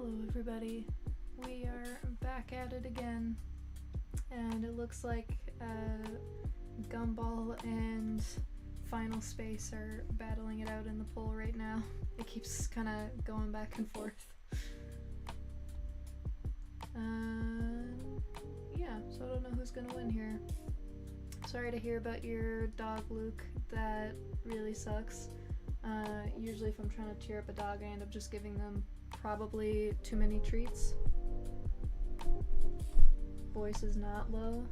Hello everybody, we are back at it again, and it looks like Gumball and Final Space are battling it out in the poll right now. It keeps kind of going back and forth. Yeah, so I don't know who's gonna win here. Sorry to hear about your dog, Luke. That really sucks. Usually if I'm trying to cheer up a dog, I end up just giving them probably too many treats. Voice is not low.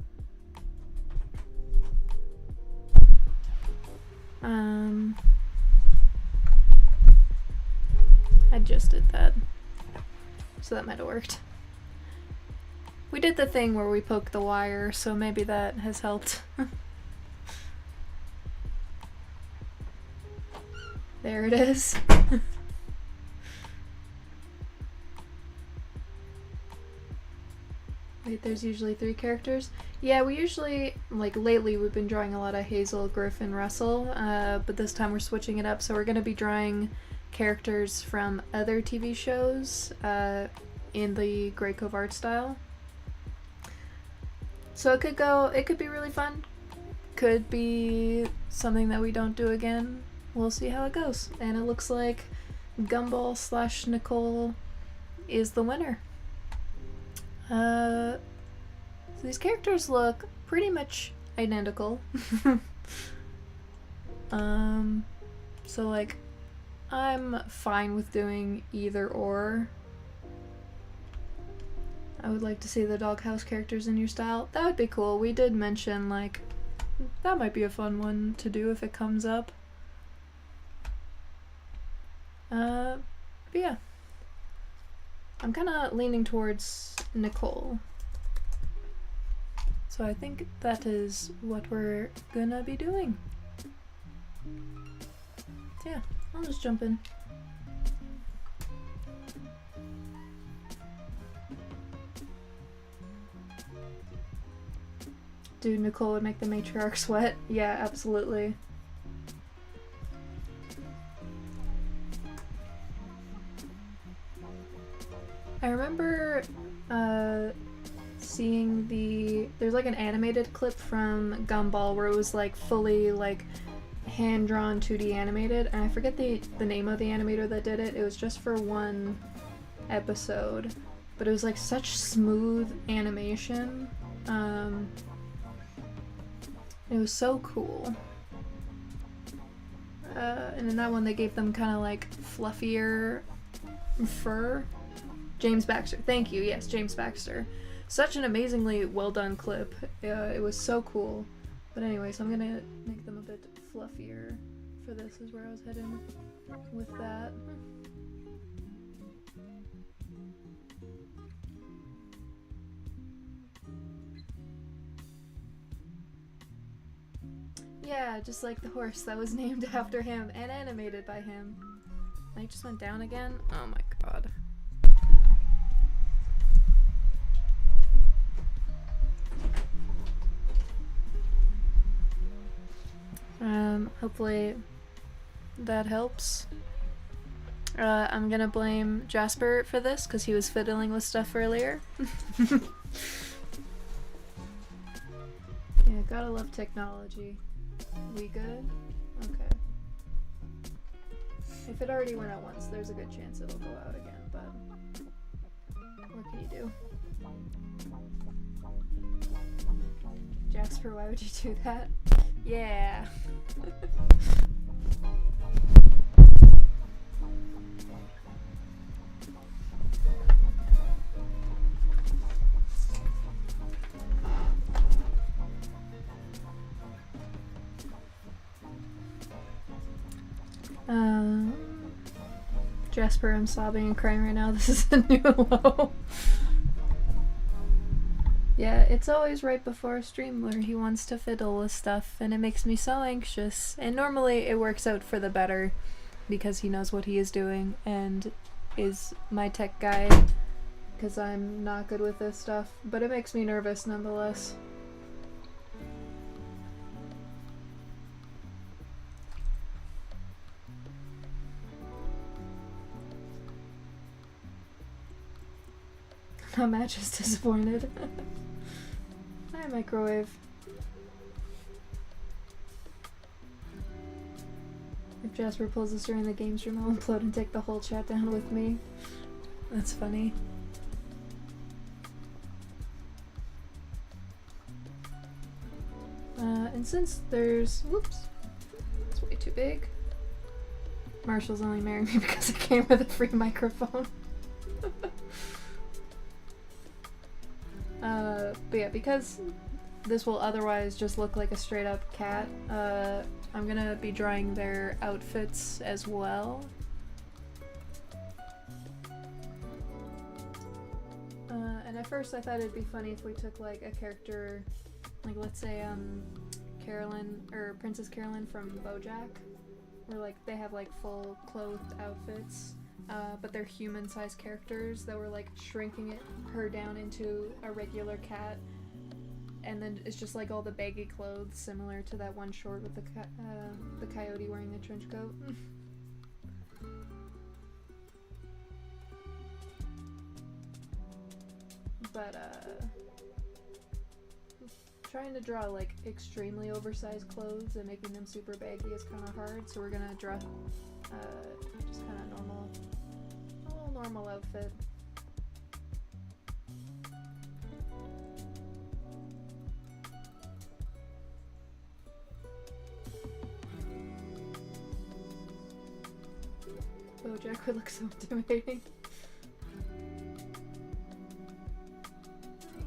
I just did that. So that might have worked. We did the thing where we poked the wire, so maybe that has helped. There it is. Wait, there's usually 3 characters? Yeah, we usually, like lately we've been drawing a lot of Hazel, Griffin, Russell, but this time we're switching it up, so we're going to be drawing characters from other TV shows in the Graycove art style. So it could be really fun, could be something that we don't do again. We'll see how it goes. And it looks like Gumball / Nicole is the winner. So these characters look pretty much identical. So like, I'm fine with doing either or. I would like to see the Doghouse characters in your style. That would be cool. We did mention, like, that might be a fun one to do if it comes up. But yeah. I'm kind of leaning towards Nicole. So I think that is what we're gonna be doing. Yeah, I'll just jump in. Dude, Nicole would make the matriarch sweat. Yeah, absolutely. I remember seeing there's like an animated clip from Gumball where it was like fully like hand-drawn 2D animated, and I forget the name of the animator that did it. It was just for one episode, but it was like such smooth animation. It was so cool. And in that one they gave them kind of like fluffier fur. James Baxter. Thank you. Yes, James Baxter. Such an amazingly well done clip. It was so cool. But anyway, so I'm gonna make them a bit fluffier for this is where I was heading with that. Yeah, just like the horse that was named after him and animated by him. I just went down again? Oh my god. Hopefully that helps. I'm gonna blame Jasper for this because he was fiddling with stuff earlier. Yeah, gotta love technology. We good? Okay. If it already went out once, there's a good chance it'll go out again, but what can you do? Jasper, why would you do that? Yeah. Jasper, I'm sobbing and crying right now. This is a new low. Yeah, it's always right before a stream where he wants to fiddle with stuff, and it makes me so anxious. And normally it works out for the better because he knows what he is doing and is my tech guy because I'm not good with this stuff, but it makes me nervous nonetheless. Match is disappointed. Hi, Microwave. If Jasper pulls us during the game stream, I'll implode and take the whole chat down with me. That's funny. And since there's... Whoops. It's way too big. Marshall's only marrying me because I came with a free microphone. But yeah, because this will otherwise just look like a straight up cat, I'm gonna be drawing their outfits as well. And at first I thought it'd be funny if we took like a character, like let's say Carolyn, or Princess Carolyn from BoJack, where like they have like full clothed outfits, but they're human-sized characters that were like shrinking her down into a regular cat, and then it's just like all the baggy clothes similar to that one short with the coyote wearing the trench coat. But trying to draw like extremely oversized clothes and making them super baggy is kind of hard, so we're gonna draw just kind of normal outfit. BoJack would look so intimidating.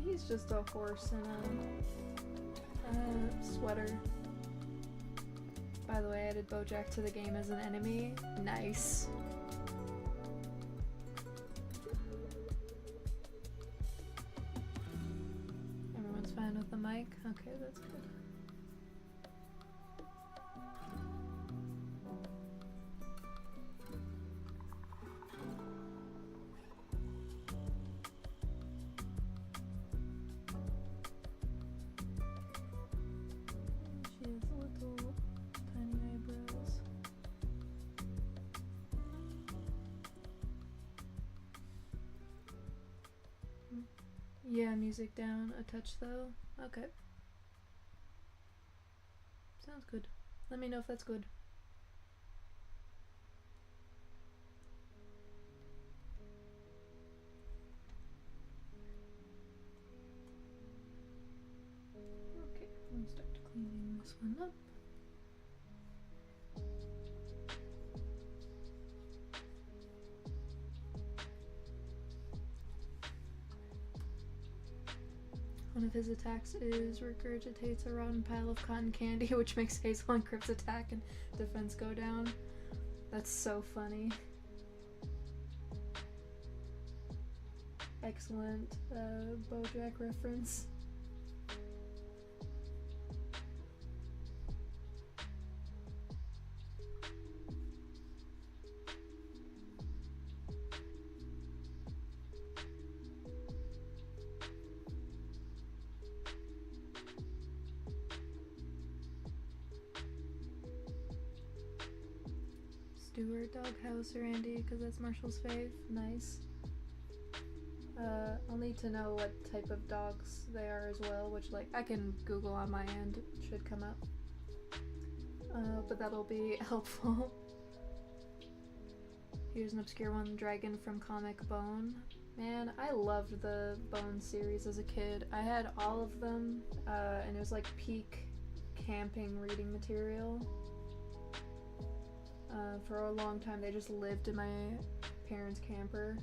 He's just a horse in a sweater. By the way, I added BoJack to the game as an enemy. Nice. Everyone's fine with the mic? Okay, that's good. Yeah, music down a touch though. Okay. Sounds good. Let me know if that's good. Okay, I'm gonna start cleaning this one up. One of his attacks is regurgitates a rotten pile of cotton candy, which makes Hazel and Crip's attack and defense go down. That's so funny. Excellent BoJack reference. Stewart, Doghouse, or Andy, because that's Marshall's fave. Nice. I'll need to know what type of dogs they are as well, which like I can Google on my end, it should come up. But that'll be helpful. Here's an obscure one, Dragon from Comic Bone. Man, I loved the Bone series as a kid. I had all of them, and it was like peak camping reading material. For a long time, they just lived in my parents' camper,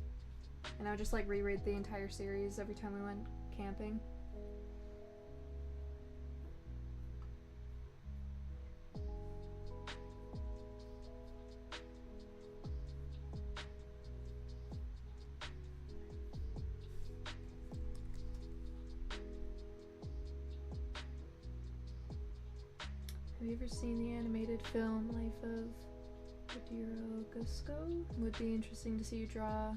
and I would just like reread the entire series every time we went camping. Have you ever seen the animated film Life of Adiro Gusco? Would be interesting to see you draw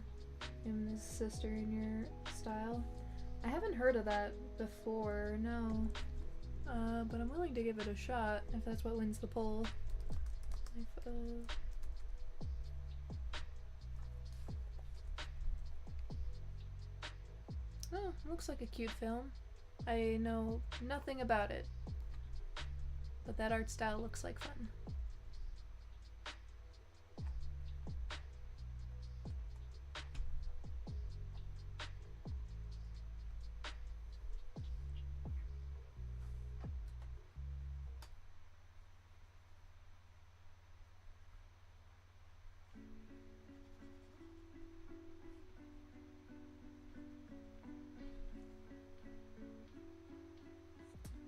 him and his sister in your style. I haven't heard of that before, no. But I'm willing to give it a shot if that's what wins the poll. Life of... Oh, looks like a cute film. I know nothing about it, but that art style looks like fun.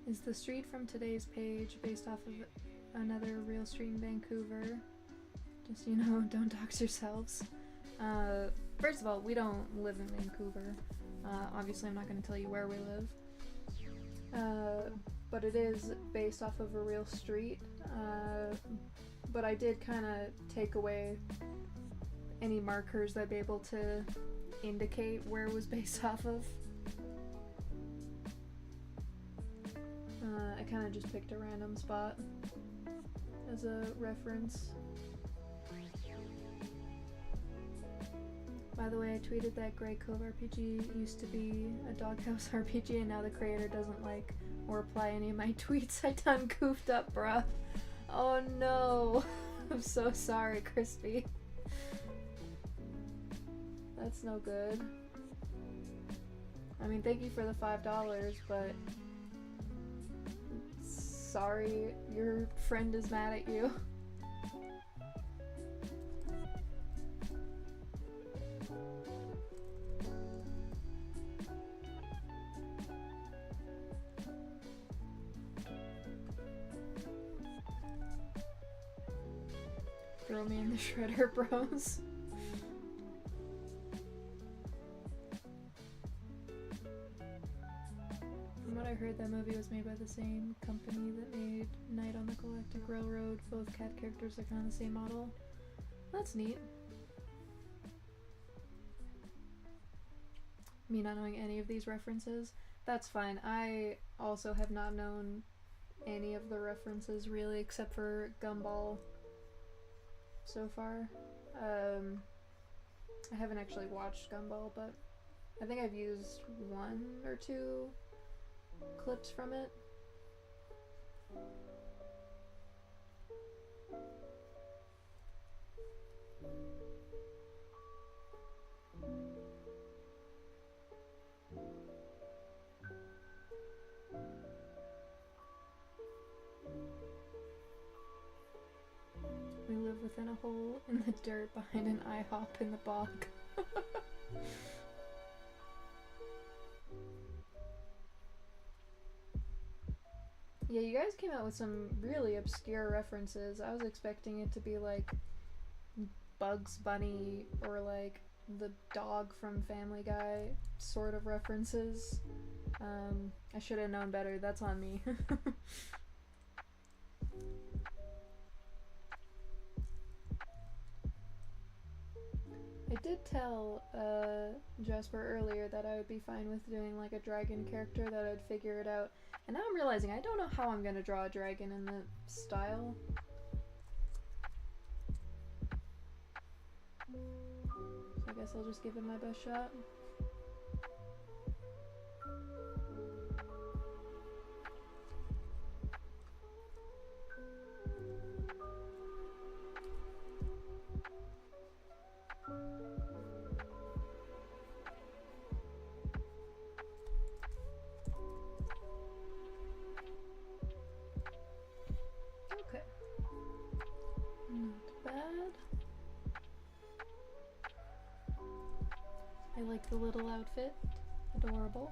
Is the street from today's page based off of another real street in Vancouver? Just, you know, don't dox yourselves. First of all, we don't live in Vancouver. Obviously, I'm not going to tell you where we live. But it is based off of a real street. But I did kind of take away any markers that'd be able to indicate where it was based off of. I kind of just picked a random spot as a reference. By the way, I tweeted that Graycove RPG used to be a Doghouse RPG and now the creator doesn't like or reply any of my tweets. I done goofed up, bruh. Oh no. I'm so sorry, Crispy. That's no good. I mean, thank you for the $5, but sorry, your friend is mad at you. Throw me in the shredder, bros. From what I heard, that movie was made by the same company that made Night on the Galactic Railroad. Both cat characters are kind of the same model. That's neat. Me not knowing any of these references, that's fine. I also have not known any of the references really, except for Gumball so far. I haven't actually watched Gumball, but I think I've used one or two clips from it. We live within a hole in the dirt behind an IHOP in the bog. Yeah, you guys came out with some really obscure references. I was expecting it to be like Bugs Bunny or like the dog from Family Guy sort of references. I should have known better. That's on me. I did tell Jasper earlier that I would be fine with doing like a dragon character, that I'd figure it out. And now I'm realizing I don't know how I'm gonna draw a dragon in the style. So I guess I'll just give it my best shot. Okay. Not bad. I like the little outfit. Adorable.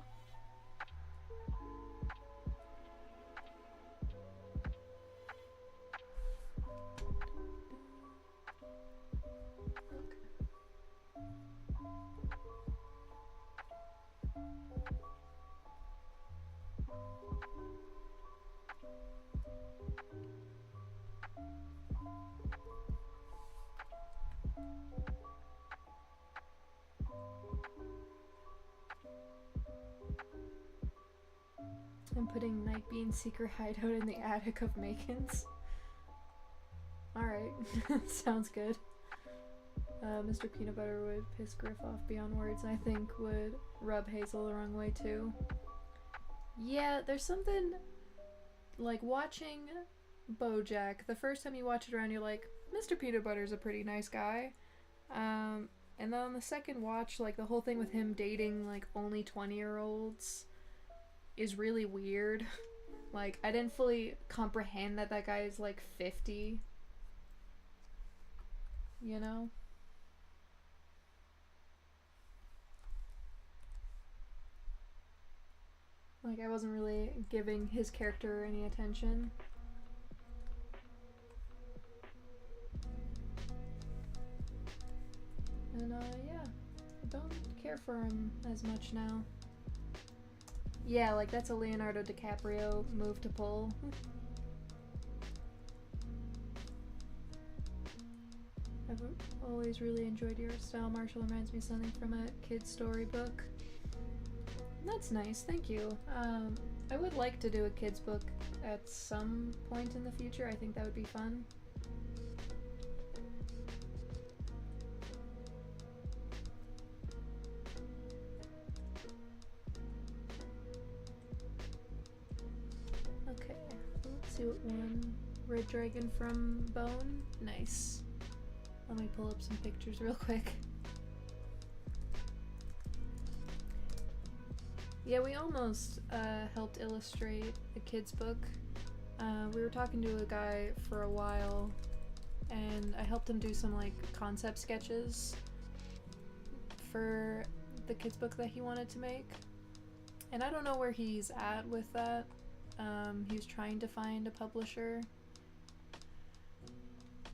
I'm putting Nightbean's secret hideout in the attic of Macon's. Alright, sounds good. Mr. Peanut Butter would piss Griff off beyond words, and I think would rub Hazel the wrong way too. Yeah, there's something like watching BoJack. The first time you watch it around, you're like, Mr. Peanut Butter's a pretty nice guy. And then on the second watch, like the whole thing with him dating like only 20-year-olds is really weird. Like, I didn't fully comprehend that that guy is like 50. You know? Like, I wasn't really giving his character any attention. And, yeah. I don't care for him as much now. Yeah, like, that's a Leonardo DiCaprio move to pull. I've always really enjoyed your style. Marshall reminds me of something from a kid's storybook. That's nice, thank you. I would like to do a kid's book at some point in the future. I think that would be fun. Okay, let's see what one. Red Dragon from Bone. Nice. Let me pull up some pictures real quick. Yeah, we almost helped illustrate a kid's book. We were talking to a guy for a while, and I helped him do some like concept sketches for the kid's book that he wanted to make. And I don't know where he's at with that. He was trying to find a publisher.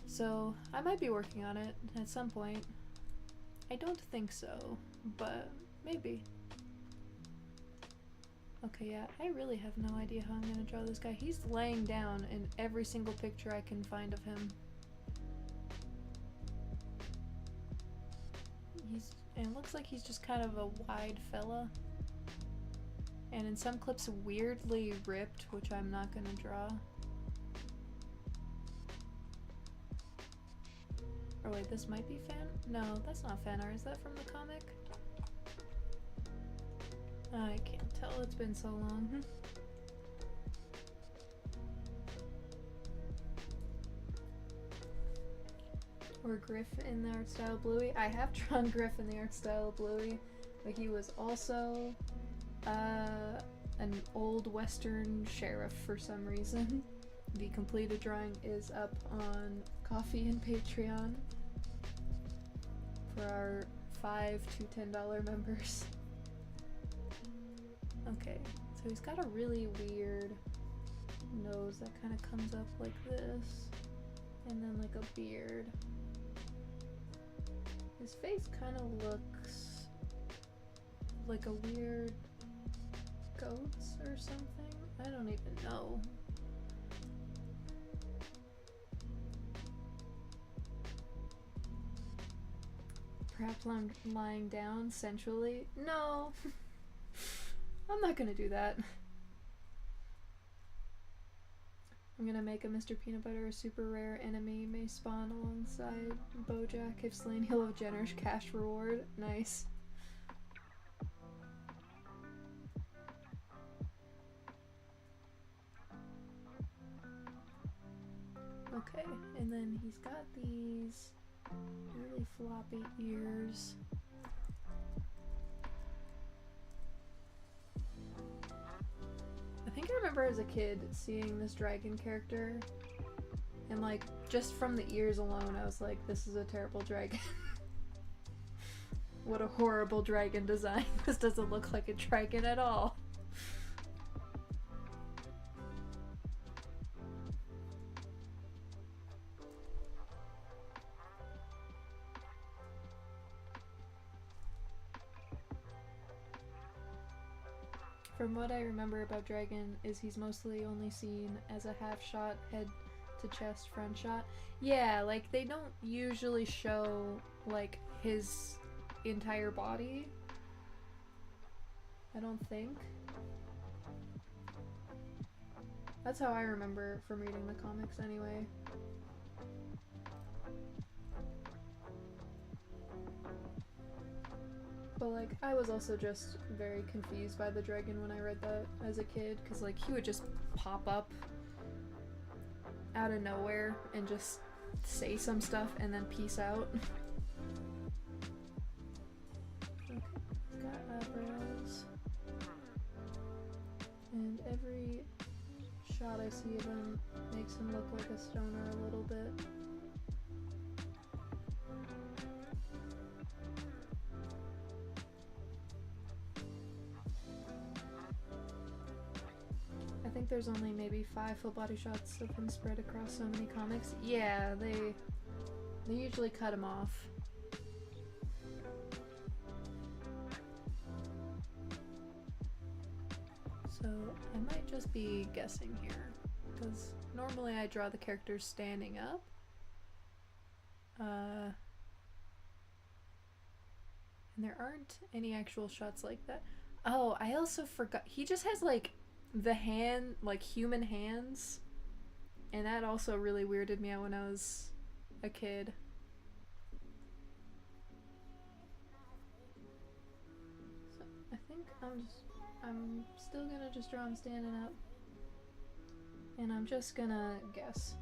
So I might be working on it at some point. I don't think so, but maybe. Okay, yeah, I really have no idea how I'm gonna draw this guy. He's laying down in every single picture I can find of him. And it looks like he's just kind of a wide fella. And in some clips weirdly ripped, which I'm not gonna draw. Oh wait, this might be fan? No, that's not fan art. Is that from the comic? I can't tell, it's been so long. Or Griff in the art style Bluey. I have drawn Griff in the art style Bluey, but he was also an old western sheriff for some reason. The completed drawing is up on Ko-fi and Patreon for our $5 to $10 members. Okay, so he's got a really weird nose that kind of comes up like this, and then like a beard. His face kind of looks like a weird goat's or something. I don't even know. Perhaps I'm lying down sensually? No! I'm not gonna do that. I'm gonna make a Mr. Peanut Butter a super rare enemy may spawn alongside BoJack if slain. He'll have generous cash reward. Nice. Okay, and then he's got these really floppy ears. I think I remember as a kid seeing this dragon character, and like just from the ears alone I was like, this is a terrible dragon. What a horrible dragon design. This doesn't look like a dragon at all. From what I remember about Dragon is he's mostly only seen as a half shot, head to chest front shot. Yeah, like they don't usually show like his entire body. I don't think. That's how I remember from reading the comics anyway. But like, I was also just very confused by the dragon when I read that as a kid, because like he would just pop up out of nowhere and just say some stuff and then peace out. Okay, got eyebrows. And every shot I see of him makes him look like a stoner a little bit. I think there's only maybe 5 full body shots of him spread across so many comics. Yeah, they usually cut him off. So I might just be guessing here, because normally I draw the characters standing up. And there aren't any actual shots like that. Oh, I also forgot. He just has like the hand, like human hands. And that also really weirded me out when I was a kid. So I think I'm still gonna just draw him standing up. And I'm just gonna guess.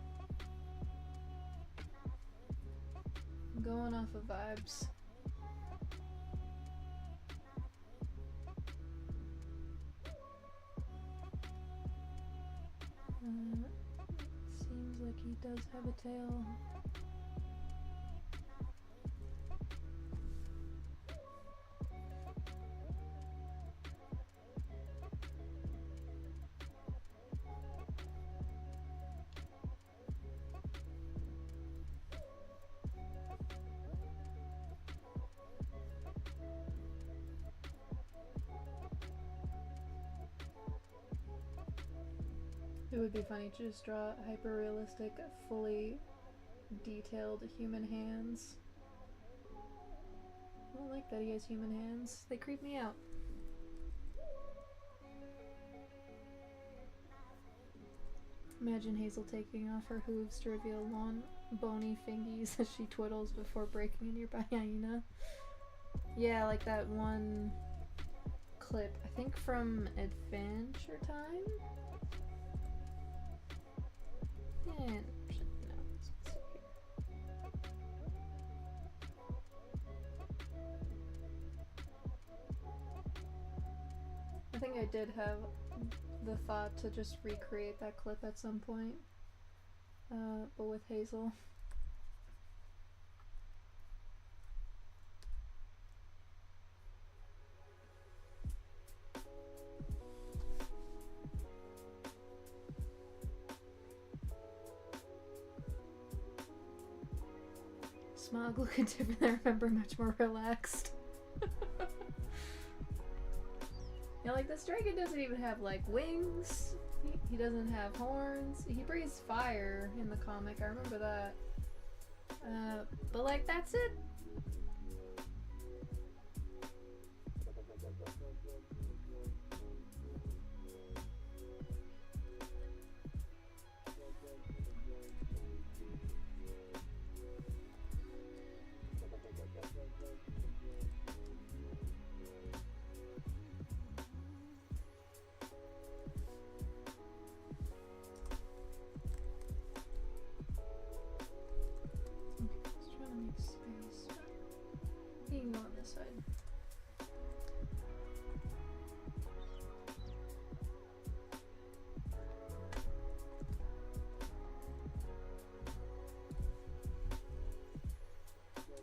I'm going off of vibes. Seems like he does have a tail. It would be funny to just draw hyper-realistic, fully detailed human hands. I don't like that he has human hands. They creep me out. Imagine Hazel taking off her hooves to reveal long, bony fingies as she twiddles before breaking a nearby hyena. Yeah, like that one clip, I think from Adventure Time? Yeah, no, let's see here. I think I did have the thought to just recreate that clip at some point, but with Hazel. Smog looking different. I remember much more relaxed. Yeah, like this dragon doesn't even have like wings. He doesn't have horns. He breathes fire in the comic. I remember that. But like that's it.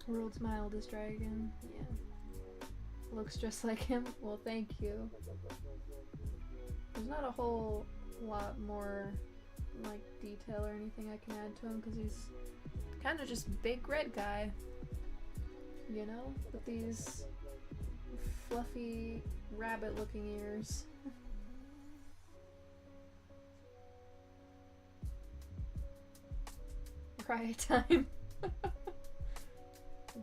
World's mildest dragon. Yeah. Looks just like him. Well, thank you. There's not a whole lot more like detail or anything I can add to him because he's kind of just big red guy. You know? With these fluffy rabbit looking ears. Cry time.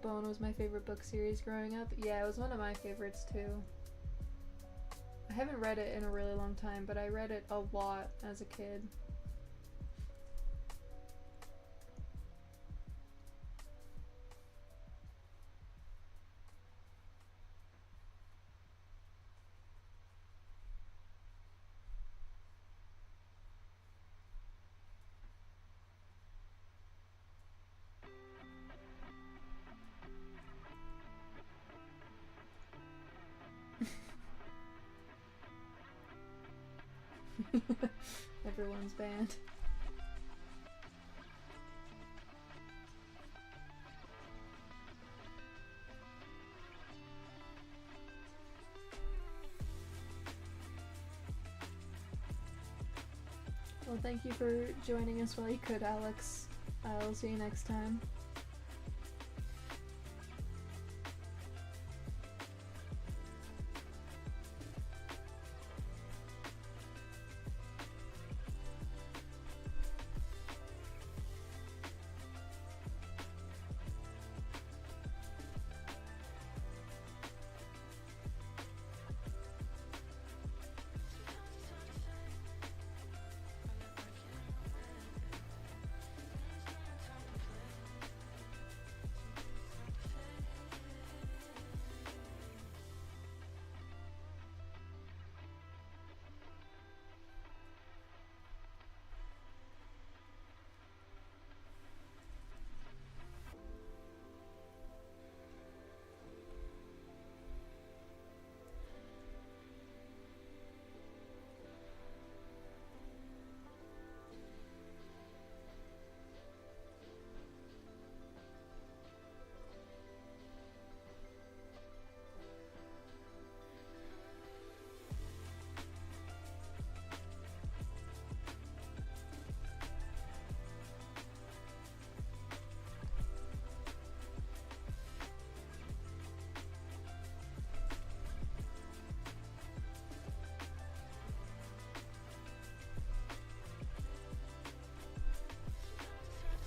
Bone was my favorite book series growing up. Yeah, it was one of my favorites too. I haven't read it in a really long time, but I read it a lot as a kid. Everyone's banned. Well, thank you for joining us while you could, Alex. I'll see you next time.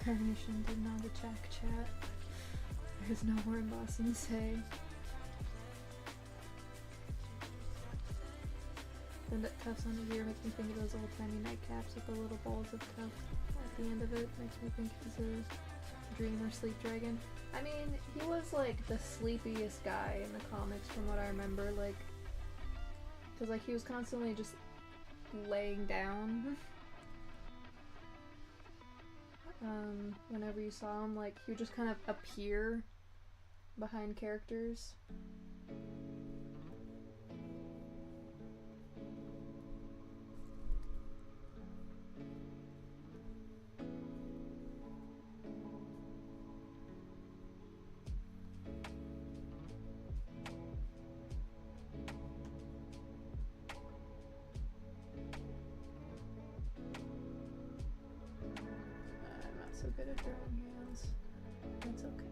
Permission did not attack chat. There's no more embossing to say. The cuffs on his ear makes me think of those little tiny nightcaps with the little balls of cuff at the end of it. Makes me think he's a dream or sleep dragon. I mean, he was like the sleepiest guy in the comics from what I remember, like, because like he was constantly just laying down. Whenever you saw him, like, he would just kind of appear behind characters. So good at drawing hands. That's okay.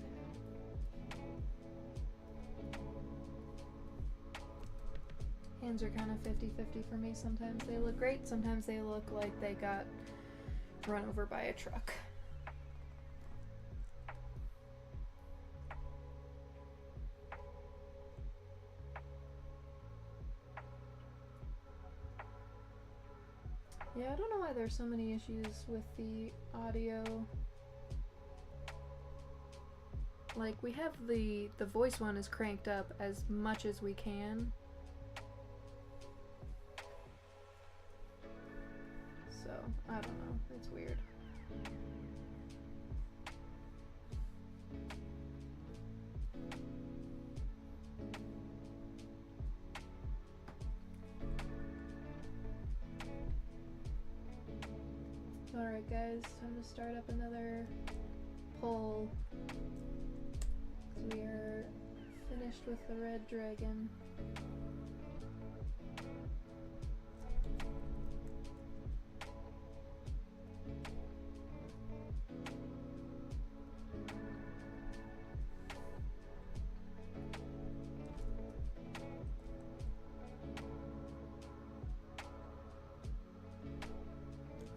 Hands are kind of 50-50 for me. Sometimes they look great, sometimes they look like they got run over by a truck. Yeah, I don't know why there's so many issues with the audio. Like, we have the voice one is cranked up as much as we can. So, I don't know. It's weird. Alright guys, time to start up another poll. We are finished with the red dragon.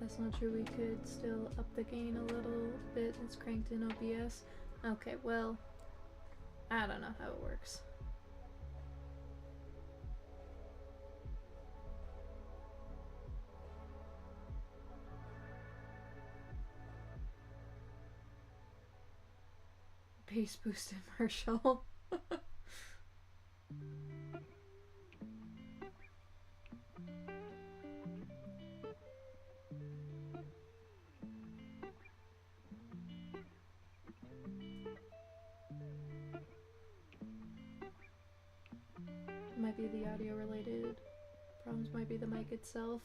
That's not true, we could still up the gain a little bit. It's cranked in OBS. Okay, well, I don't know how it works. Bass boosted Marshall. Might be the audio related problems problems might be the mic itself.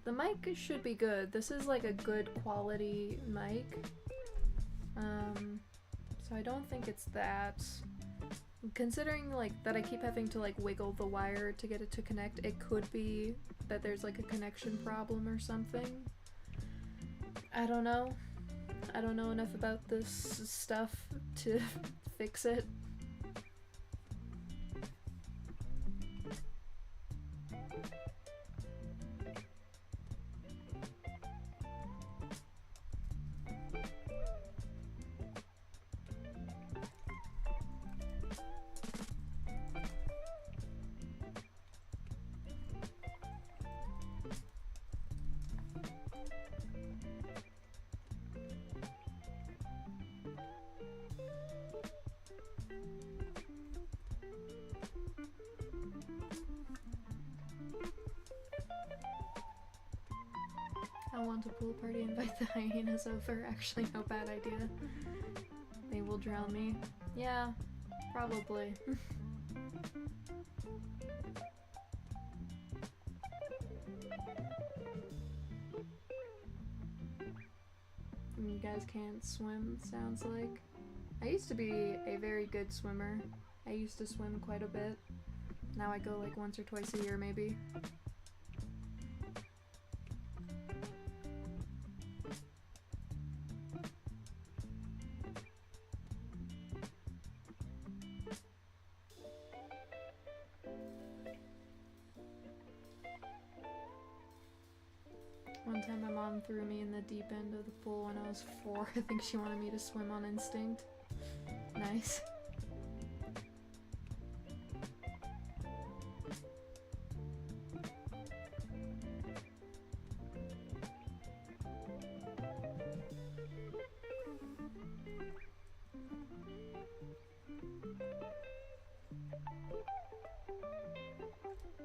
The mic should be good. This is like a good quality mic. So I don't think it's that. Considering like that I keep having to like wiggle the wire to get it to connect, it could be that there's like a connection problem or something. I don't know. I don't know enough about this stuff to fix it. I want a pool party, invite the hyenas over. Actually, no bad idea. They will drown me. Yeah, probably. You guys can't swim, sounds like. I used to be a very good swimmer. I used to swim quite a bit. Now I go like once or twice a year, maybe. One time my mom threw me in the deep end of the pool when I was 4. I think she wanted me to swim on instinct. Nice.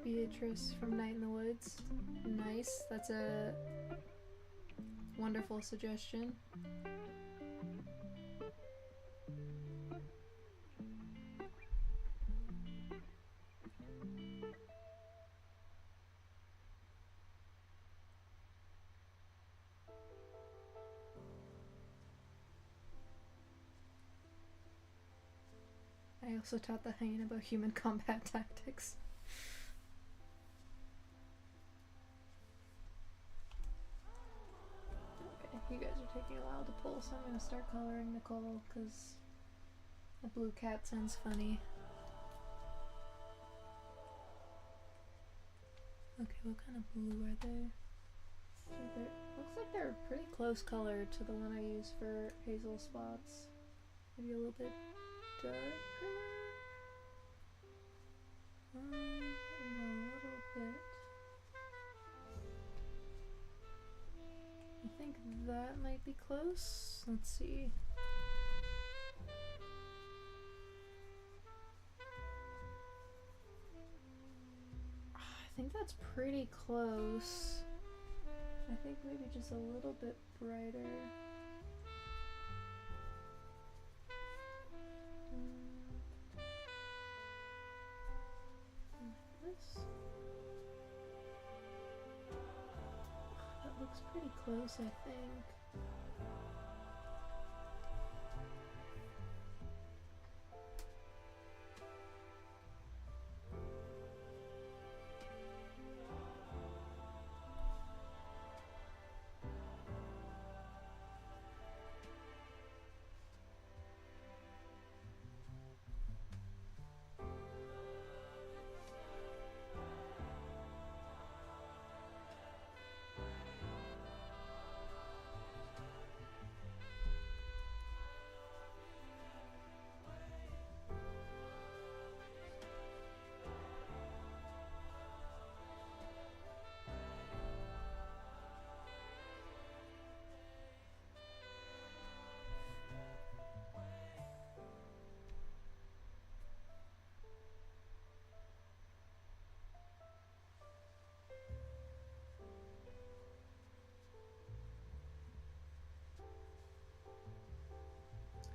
Beatrice from Night in the Woods. Nice. That's a wonderful suggestion. I also taught the hyena about human combat tactics. You guys are taking a while to pull, so I'm gonna start coloring Nicole, because the blue cat sounds funny. Okay, what kind of blue are they? Looks like they're a pretty close color to the one I use for hazel spots. Maybe a little bit darker? A little bit. I think that might be close. Let's see. I think that's pretty close. I think maybe just a little bit brighter. Like this. That looks pretty close, I think.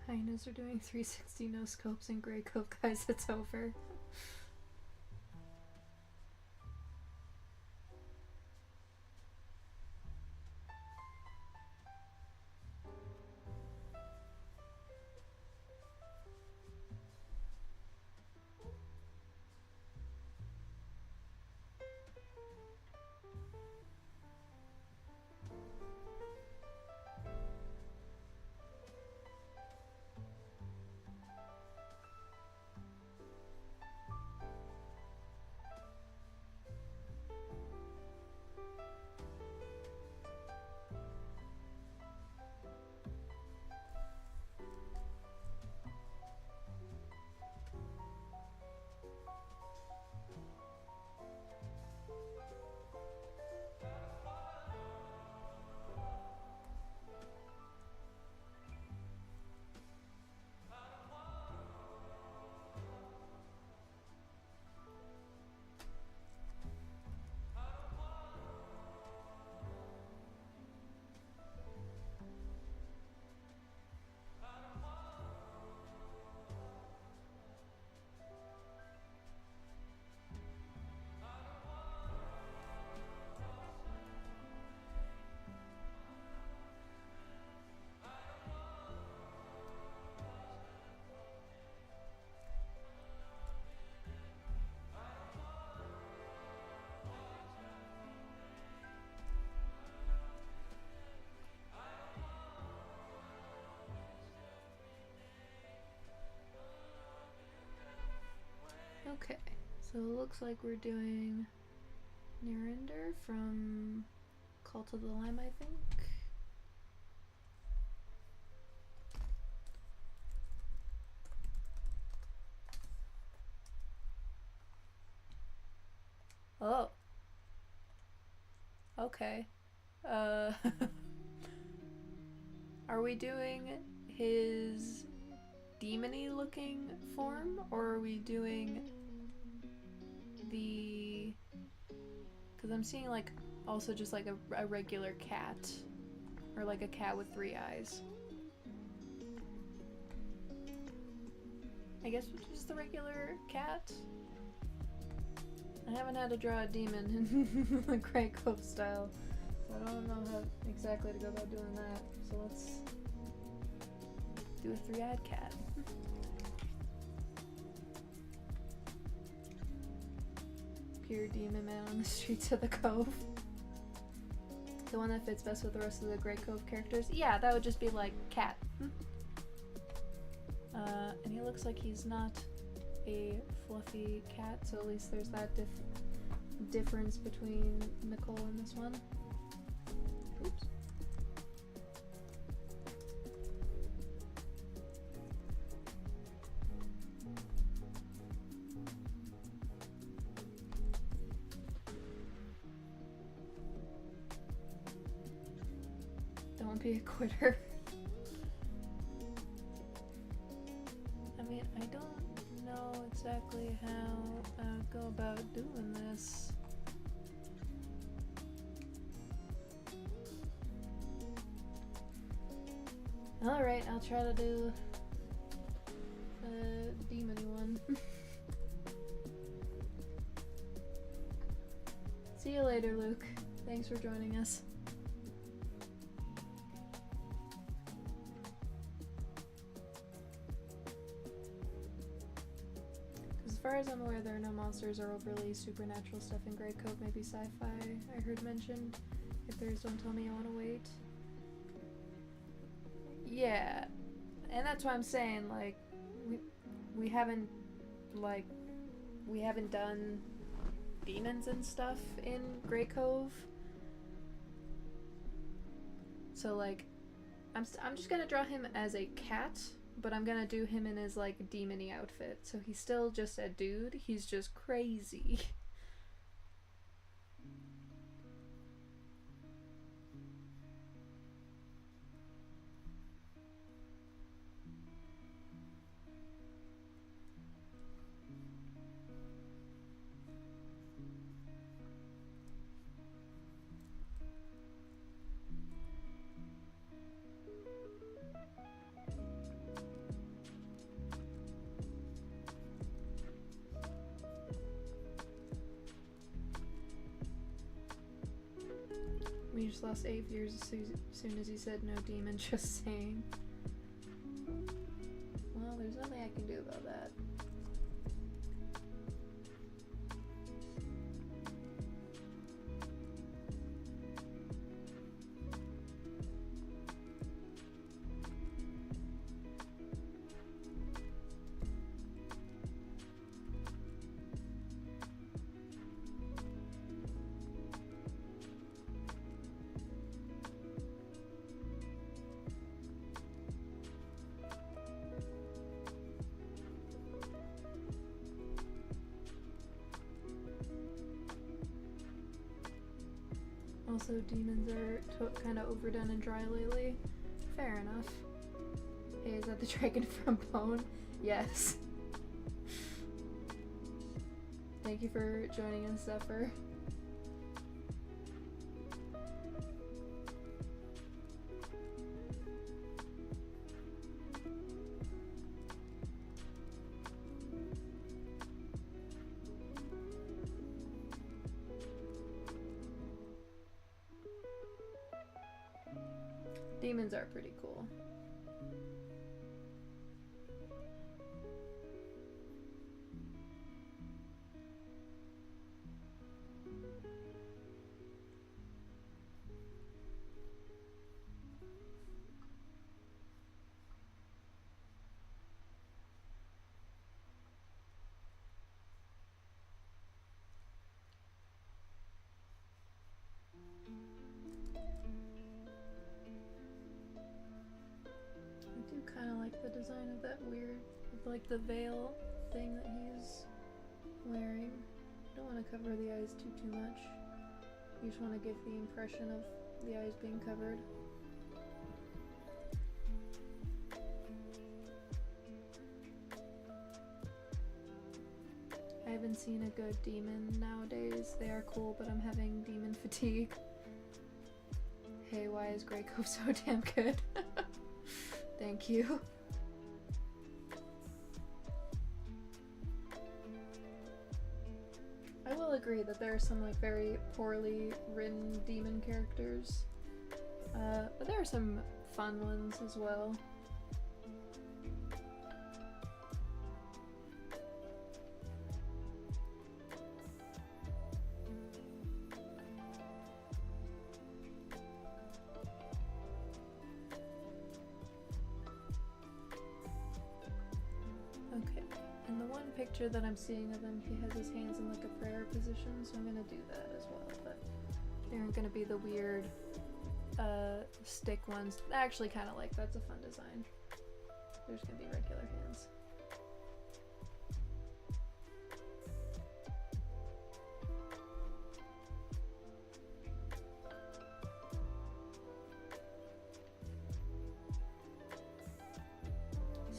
Hyenas are doing 360 no scopes in Graycove, guys. It's over. So it looks like we're doing Narinder from Cult of the Lamb, I think. Oh. Okay. Are we doing his demony looking form, or are we doing the... Because I'm seeing like also just like a regular cat, or like a cat with 3 eyes. I guess just the regular cat. I haven't had to draw a demon in the Graycove style, so I don't know how exactly to go about doing that. So let's do a 3-eyed cat. Pure demon man on the streets of the Cove. The one that fits best with the rest of the Graycove characters? Yeah, that would just be like cat. And he looks like he's not a fluffy cat, so at least there's that difference between Nicole and this one. Oops. Don't be a quitter. I mean, I don't know exactly how I would go about doing this. Alright, I'll try to do a demon-y one. See you later, Luke. Thanks for joining us. As far as I'm aware, there are no monsters or overly supernatural stuff in Graycove, maybe sci-fi I heard mentioned. If there is, don't tell me, I want to wait. Yeah, and that's why I'm saying, like, we haven't done demons and stuff in Graycove. So like, I'm just gonna draw him as a cat, but I'm gonna do him in his like demon-y outfit. So he's still just a dude. He's just crazy. We just lost 8 viewers as soon as he said no demon, just saying. Well, there's nothing I can do about that. Also, demons are kind of overdone and dry lately. Fair enough. Hey, is that the dragon from Bone? Yes. Thank you for joining us, Zephyr. Demons are pretty cool. design of that weird, like the veil thing that he's wearing. Don't want to cover the eyes too much. You just want to give the impression of the eyes being covered. I haven't seen a good demon nowadays. They are cool, but I'm having demon fatigue. Hey, why is Graycove so damn good? Thank you. I will agree that there are some like very poorly written demon characters, but there are some fun ones as well. Okay, in the one picture that I'm seeing of him, he has his hands in like a prayer position, so I'm gonna do that as well, but they aren't gonna be the weird stick ones. I actually kind of like that's a fun design. There's gonna be regular hands.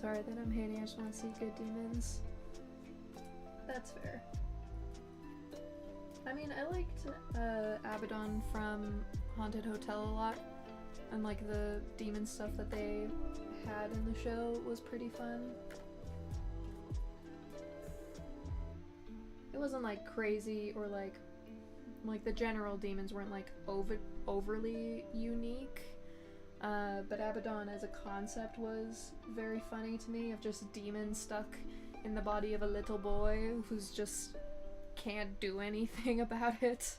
Sorry that I'm hating, I just want to see good demons. That's fair. I mean, I liked Abaddon from Haunted Hotel a lot, and like the demon stuff that they had in the show was pretty fun. It wasn't like crazy or like the general demons weren't like overly unique. But Abaddon as a concept was very funny to me, of just demons stuck in the body of a little boy who's just can't do anything about it.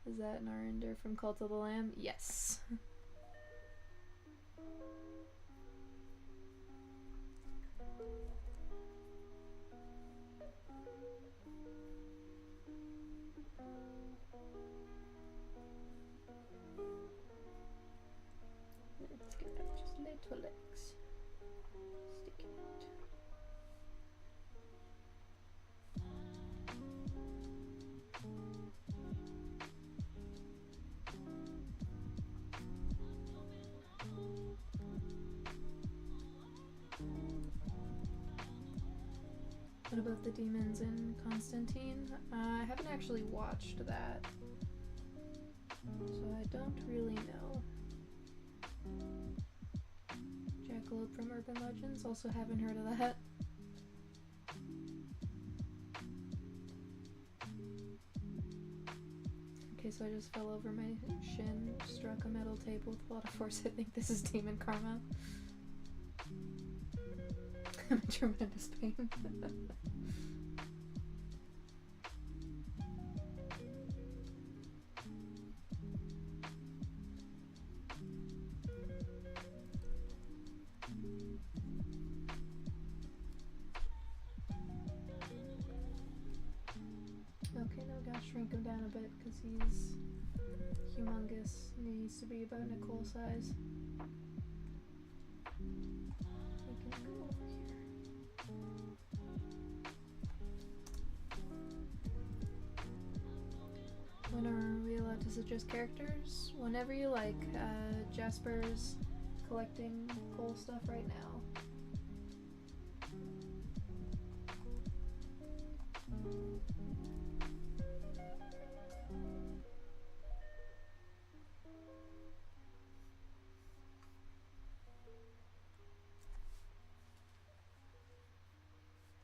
Is that Narinder from Cult of the Lamb? Yes. Let's get up just little legs. Stick it. What about the demons in Constantine? I haven't actually watched that, so I don't really know. Jackalope from Urban Legends, also haven't heard of that. Okay, so I just fell over my shin, struck a metal table with a lot of force. I think this is demon karma. I'm in tremendous pain. Okay, now gotta shrink him down a bit because he's humongous and he needs to be about Nicole size. We can go over here. When are we allowed to suggest characters? Whenever you like. Jasper's collecting cool stuff right now.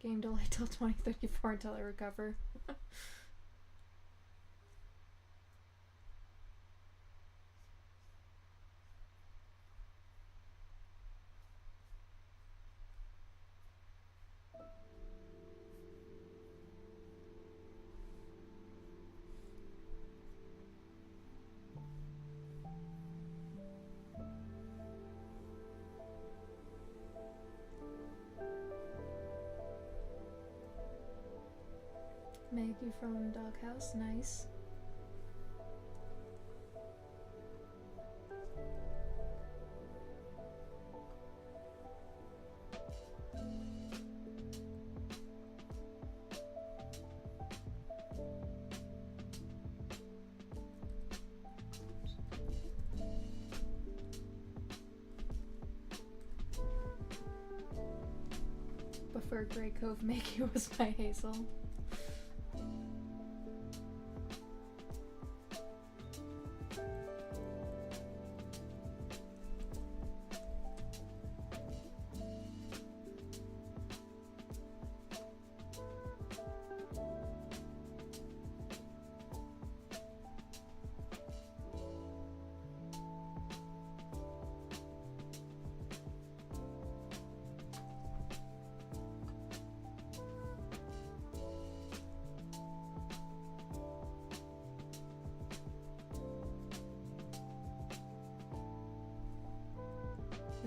Game delay till 2034 until I recover. Maggie from Doghouse, nice. prefer Graycove. Makey was my Hazel.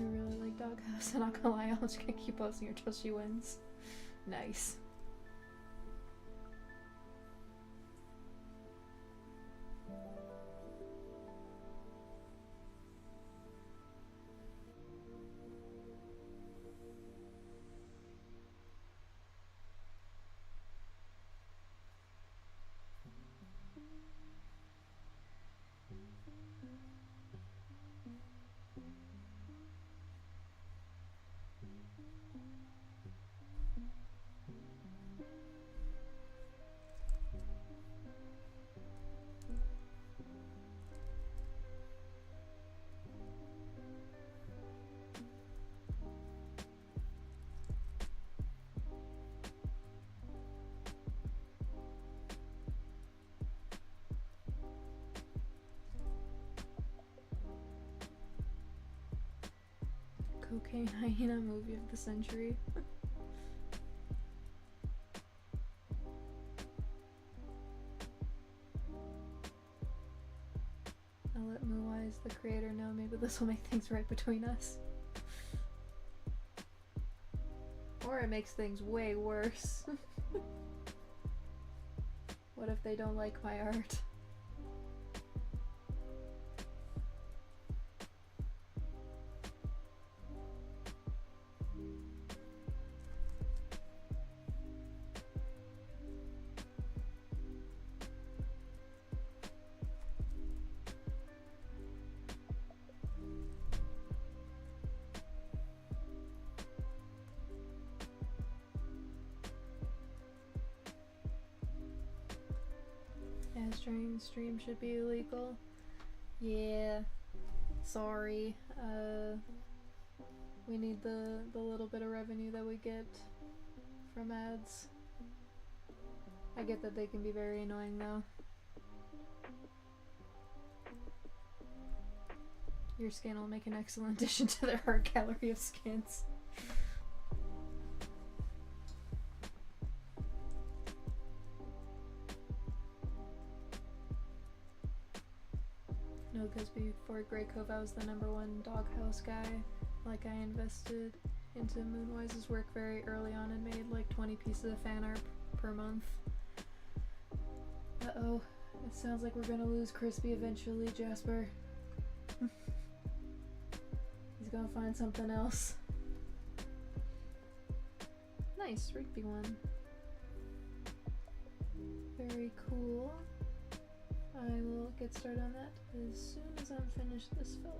I really like Doghouse. I'm not gonna lie, I'm just gonna keep posting her till she wins. Nice. Cocaine Hyena movie of the century. I'll let Moowise, the creator, know. Maybe this will make things right between us. Or it makes things way worse. What if they don't like my art? Stream should be illegal. Yeah. Sorry. We need the little bit of revenue that we get from ads. I get that they can be very annoying though. Your skin will make an excellent addition to their art gallery of skins. No, because before Graycove I was the #1 Doghouse guy. Like, I invested into Moonwise's work very early on and made like 20 pieces of fan art per month. Uh-oh. It sounds like we're gonna lose Crispy eventually, Jasper. He's gonna find something else. Nice, Rigby one. Very cool. I will get started on that as soon as I'm finished this fella.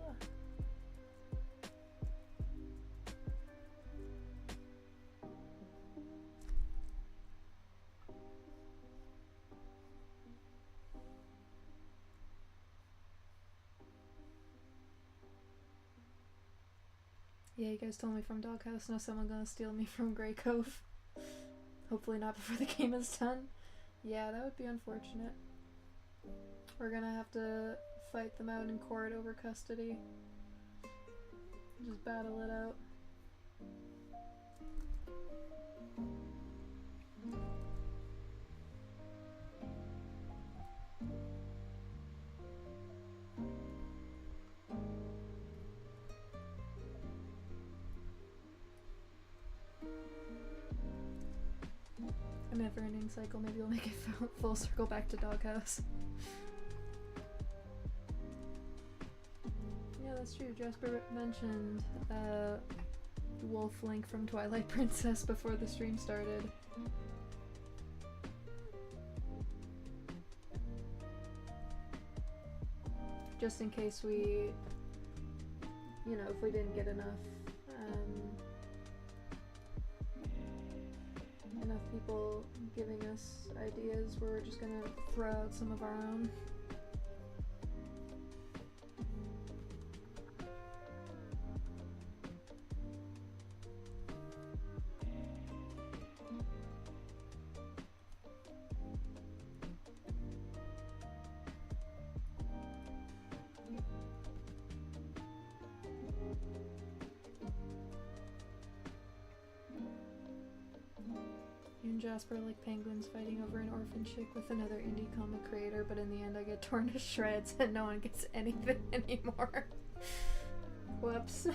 Yeah, you guys told me from Doghouse, now someone gonna steal me from Graycove. Hopefully not before the game is done. Yeah, that would be unfortunate. We're gonna have to fight them out in court over custody. Just battle it out. A never-ending cycle. Maybe we'll make it full circle back to Doghouse. Yeah, that's true. Jasper mentioned Wolf Link from Twilight Princess before the stream started. Just in case we, you know, if we didn't get enough people giving us ideas. We're just gonna throw out some of our own. You and Jasper are like penguins fighting over an orphan chick with another indie comic creator, but in the end I get torn to shreds and no one gets anything anymore. Whoops.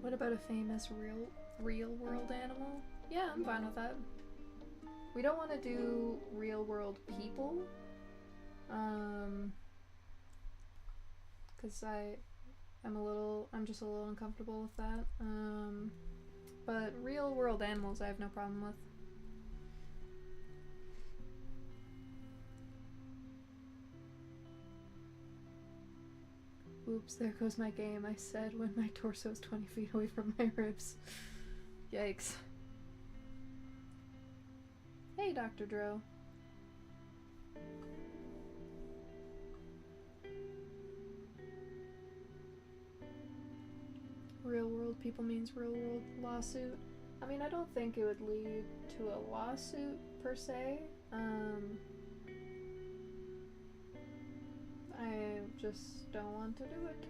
What about a famous real world animal? Yeah, I'm fine with that. We don't want to do real world people. Cause I'm just a little uncomfortable with that. But real world animals I have no problem with. Oops, there goes my game, I said when my torso is 20 feet away from my ribs. Yikes. Hey, Dr. Dro. Real world people means real world lawsuit. I mean, I don't think it would lead to a lawsuit per se. I just don't want to do it.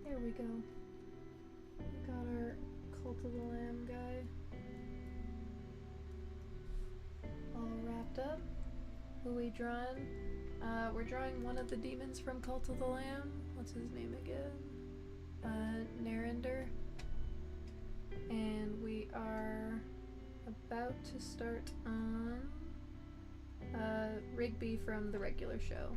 There we go. Got our Cult of the Lamb guy all wrapped up. Who we drawing? We're drawing one of the demons from Cult of the Lamb. What's his name again? Narender. And we are about to start on Rigby from the regular show.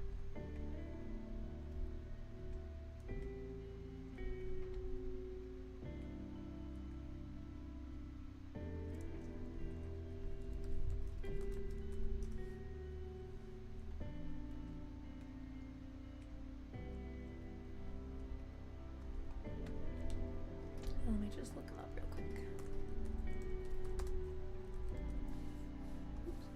Let me just look them up real quick. Oops.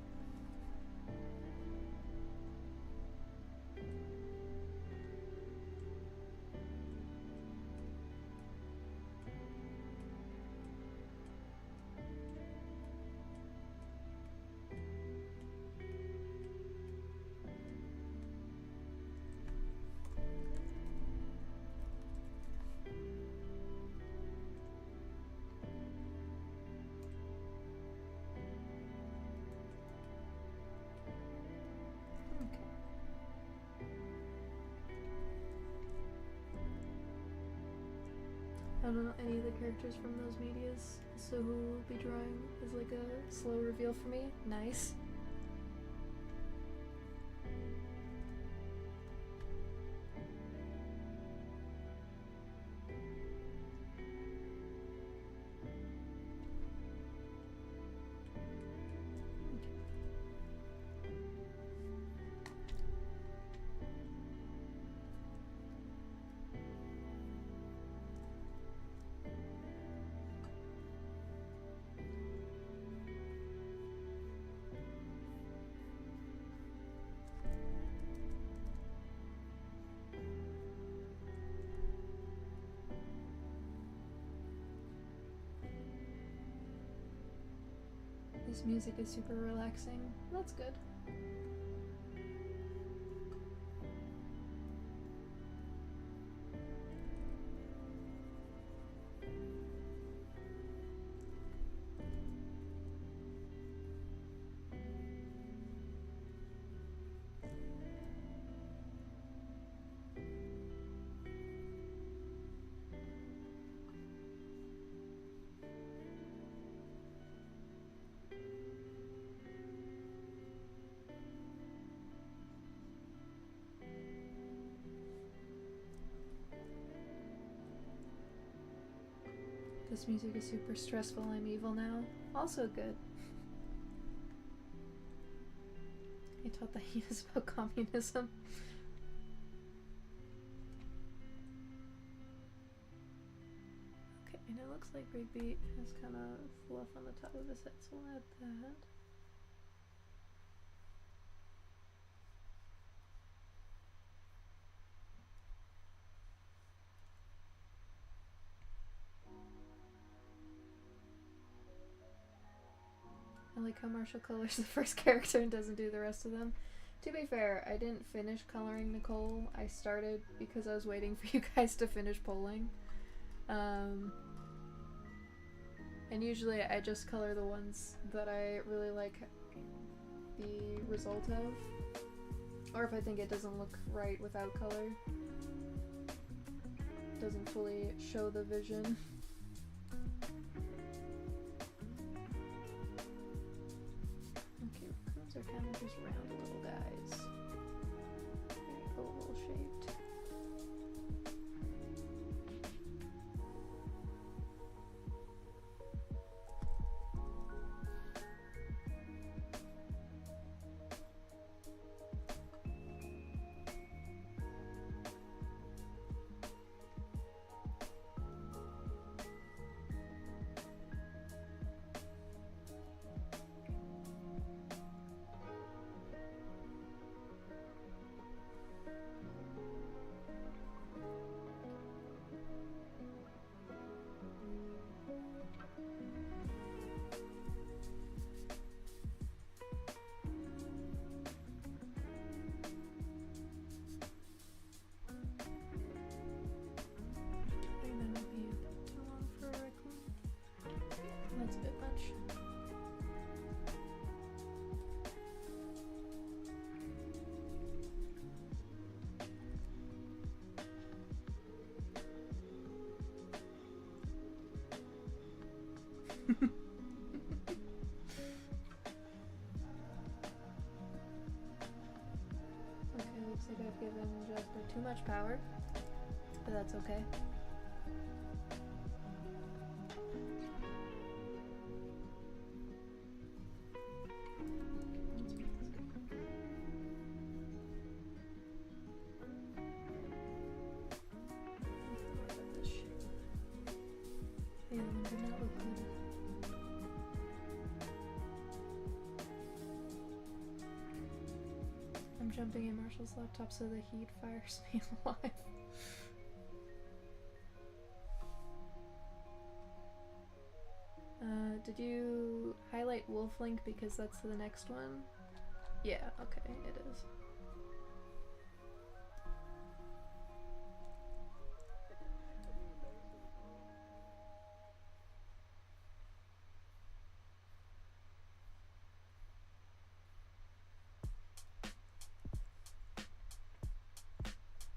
I don't know any of the characters from those medias, so who will be drawing is like a slow reveal for me. Nice. This music is super relaxing. That's good. This music is super stressful. I'm evil now. Also good. He taught the hyenas about communism. Okay, and it looks like Rigby has kind of fluff on the top of his head, so we'll add that. I like how Marshall colors the first character and doesn't do the rest of them. To be fair, I didn't finish coloring Nicole. I started because I was waiting for you guys to finish polling. And usually I just color the ones that I really like the result of. Or if I think it doesn't look right without color. Doesn't fully show the vision. They're kind of just round little guys. Very oval shaped. That's a bit much. Okay, looks like I've given Jasper too much power, but that's okay. The other one did not look good. I'm jumping in Marshall's laptop so the heat fires me alive. Did you highlight Wolflink because that's the next one? Yeah, okay, it is.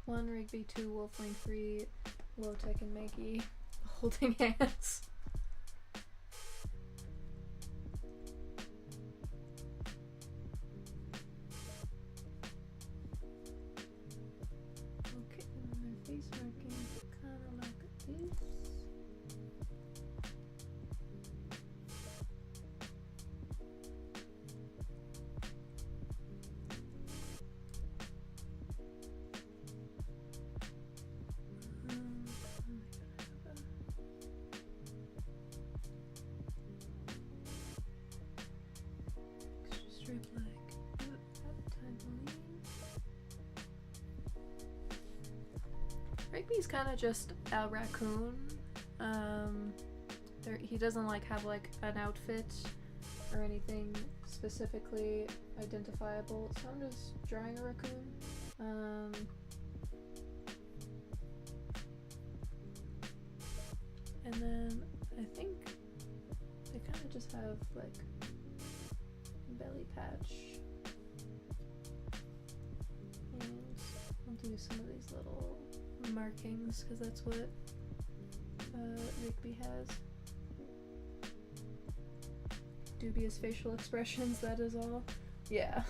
One Rigby, 2 Wolflink, 3 Lowtech and Maggie holding hands. Okay, and their face markings kind of like this. Rigby's kind of just a raccoon. He doesn't like have like an outfit. or anything specifically identifiable, so I'm just drawing a raccoon. And then I think they kind of just have like belly patch, and I'll do some of these little markings because that's what Rigby has. Dubious facial expressions, that is all. Yeah.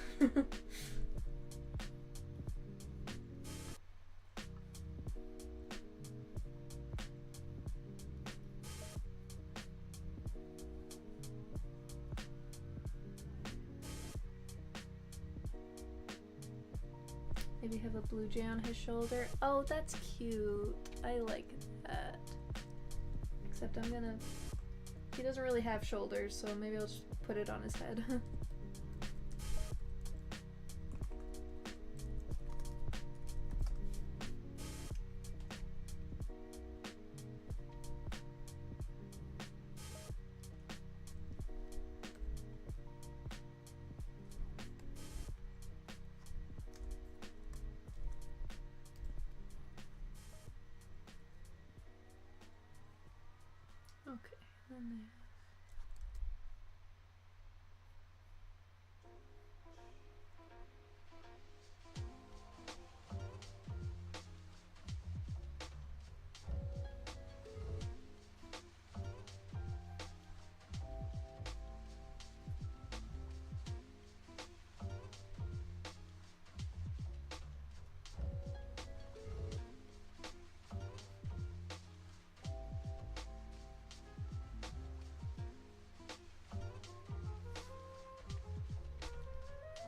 Maybe have a blue jay on his shoulder. Oh, that's cute. I like that. Except he doesn't really have shoulders, so maybe I'll just put it on his head. Okay, then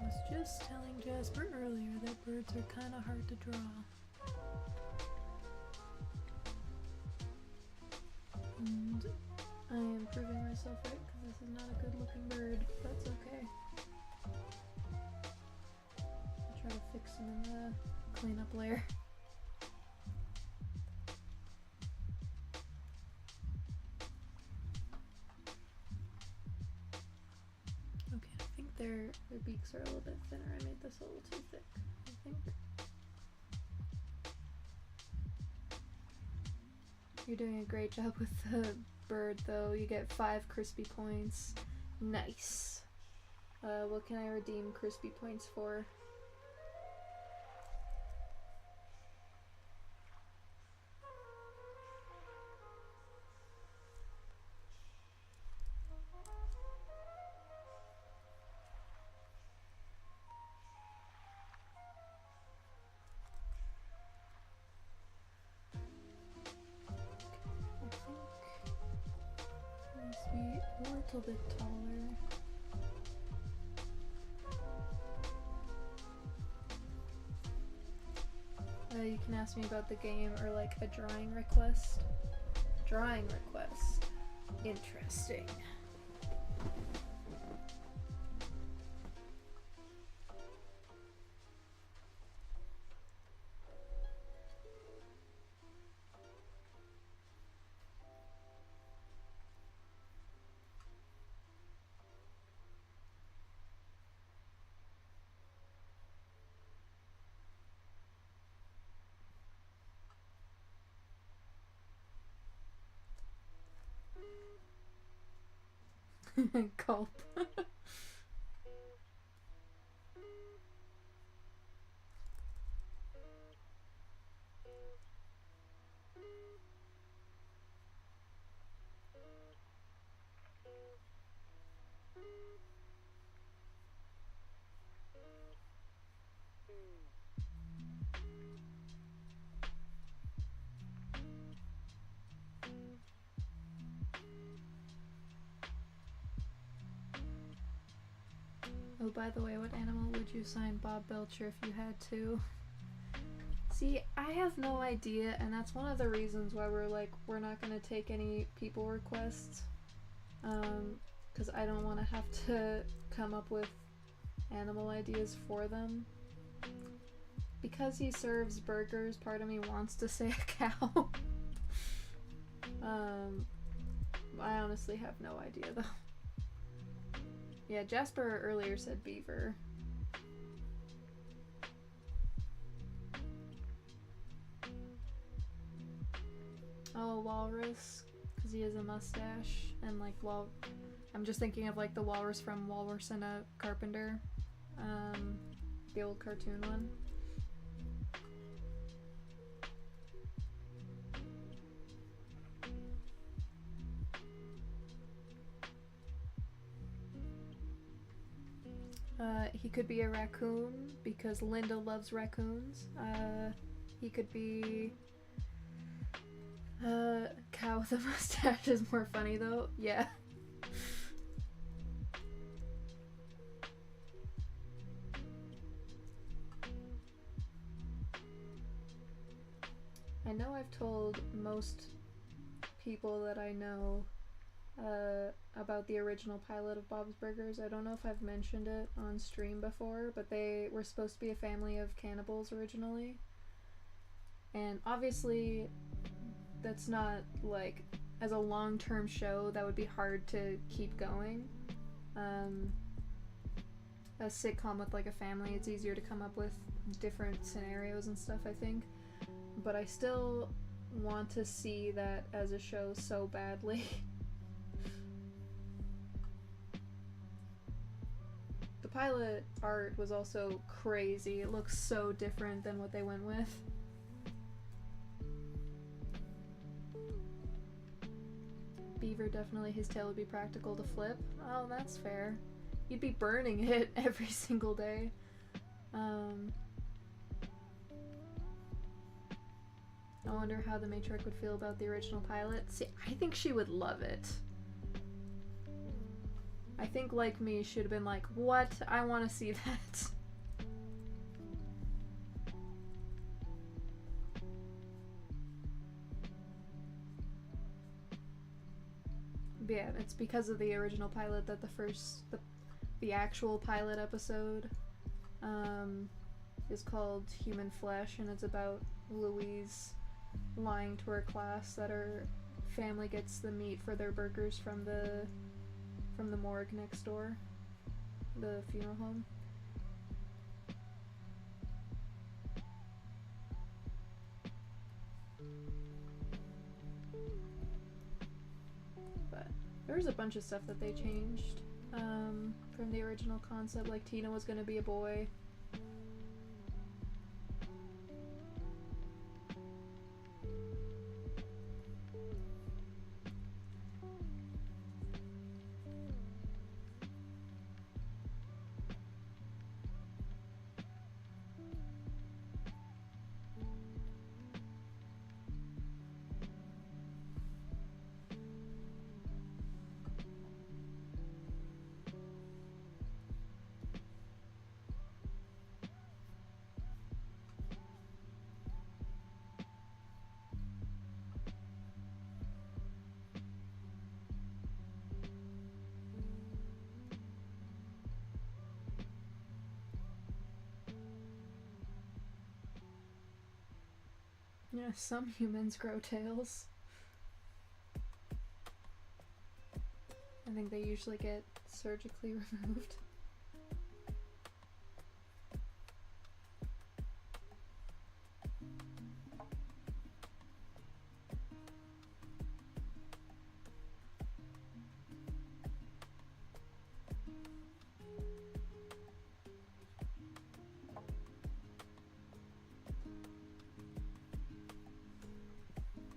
I was just telling Jasper earlier that birds are kind of hard to draw. And I am proving myself right because this is not a good looking bird. That's okay. I'll try to fix him in the cleanup layer. Okay, I think their beaks are a little bit thinner. I made this a little too thick, I think. You're doing a great job with the bird, though. You get 5 crispy points. Nice. What can I redeem crispy points for? Be a little bit taller. You can ask me about the game or like a drawing request. Drawing request. Interesting. Gulp. Oh, by the way, what animal would you sign Bob Belcher if you had to? See, I have no idea, and that's one of the reasons why we're not gonna take any people requests. Because I don't want to have to come up with animal ideas for them. Because he serves burgers, part of me wants to say a cow. I honestly have no idea though. Yeah, Jasper earlier said beaver. Oh, walrus, because he has a mustache, and like, well, I'm just thinking of like the walrus from Walrus and a Carpenter, the old cartoon one. He could be a raccoon because Linda loves raccoons. He could be cow with a mustache is more funny though. Yeah. I know I've told most people that I know about the original pilot of Bob's Burgers. I don't know if I've mentioned it on stream before, but they were supposed to be a family of cannibals originally. And obviously, that's not, like, as a long-term show, that would be hard to keep going. A sitcom with, like, a family, it's easier to come up with different scenarios and stuff, I think. But I still want to see that as a show so badly. The pilot art was also crazy. It looks so different than what they went with. Beaver, definitely his tail would be practical to flip. Oh, that's fair. You'd be burning it every single day. I wonder how the matriarch would feel about the original pilot. See, I think she would love it. I think, like me, she'd have been like, what? I want to see that. But yeah, it's because of the original pilot that the actual pilot episode is called Human Flesh, and it's about Louise lying to her class that her family gets the meat for their burgers from the morgue next door, the funeral home. But there was a bunch of stuff that they changed from the original concept, like Tina was gonna be a boy. Yeah, some humans grow tails. I think they usually get surgically removed.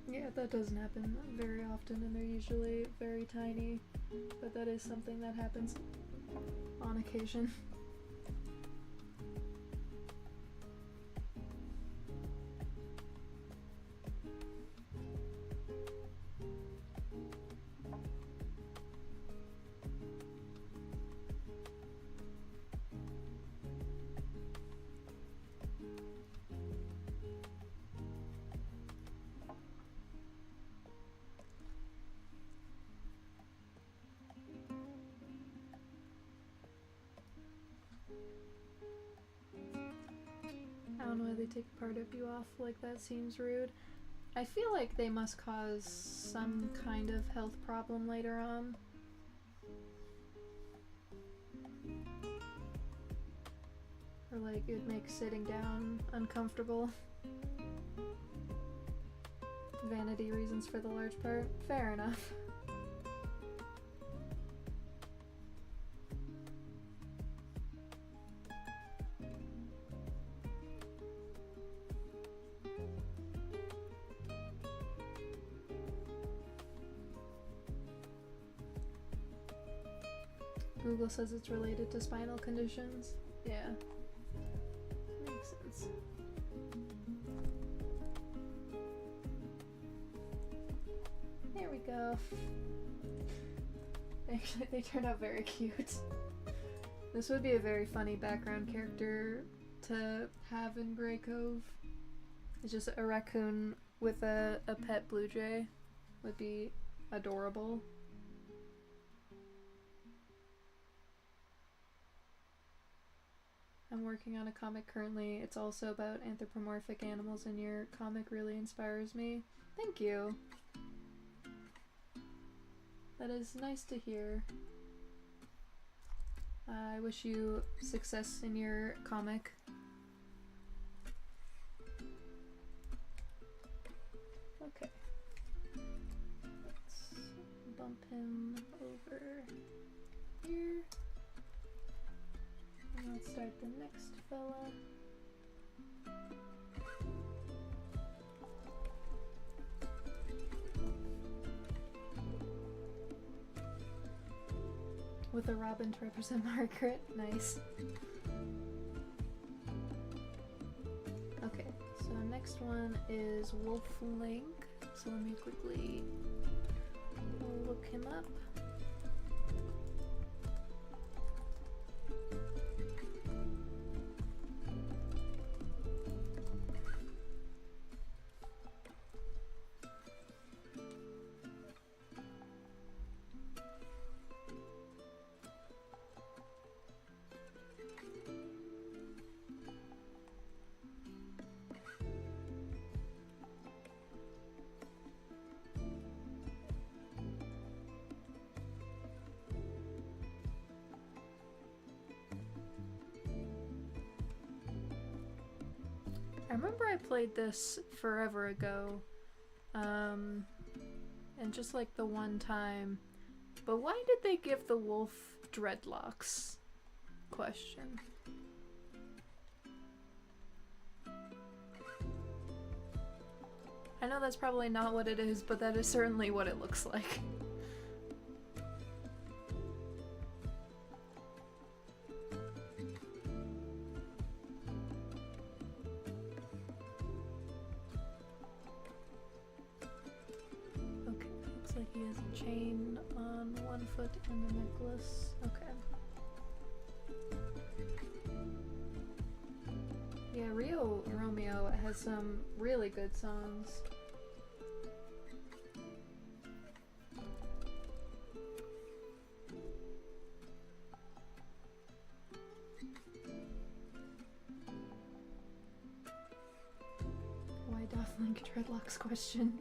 Yeah, that doesn't happen very often, and they're usually very tiny, but that is something that happens on occasion. I don't know why they take a part of you off like that, seems rude. I feel like they must cause some kind of health problem later on. Or like it would make sitting down uncomfortable. Vanity reasons for the large part. Fair enough. Google says it's related to spinal conditions. Yeah. Makes sense. There we go. Actually, they turned out very cute. This would be a very funny background character to have in Graycove. It's just a raccoon with a pet blue jay. Would be adorable. I'm working on a comic currently. It's also about anthropomorphic animals, and your comic really inspires me. Thank you. That is nice to hear. I wish you success in your comic. Okay. Let's bump him over here. And let's start the next fella. With a robin to represent Margaret. Nice. Okay, so next one is Wolf Link. So let me quickly look him up. I remember I played this forever ago, and just like the one time, but why did they give the wolf dreadlocks? Question. I know that's probably not what it is, but that is certainly what it looks like. He has a chain on one foot and a necklace. Okay. Yeah, Rio Romeo has some really good songs. Why doth Link dreadlocks question?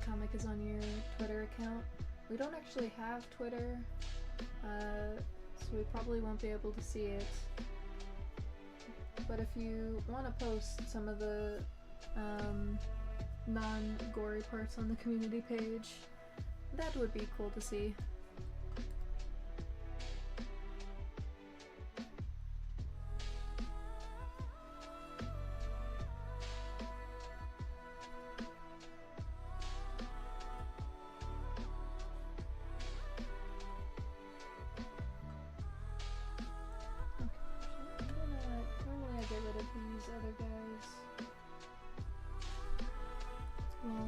comic is on your Twitter account. We don't actually have Twitter, so we probably won't be able to see it. But if you want to post some of the non-gory parts on the community page, that would be cool to see.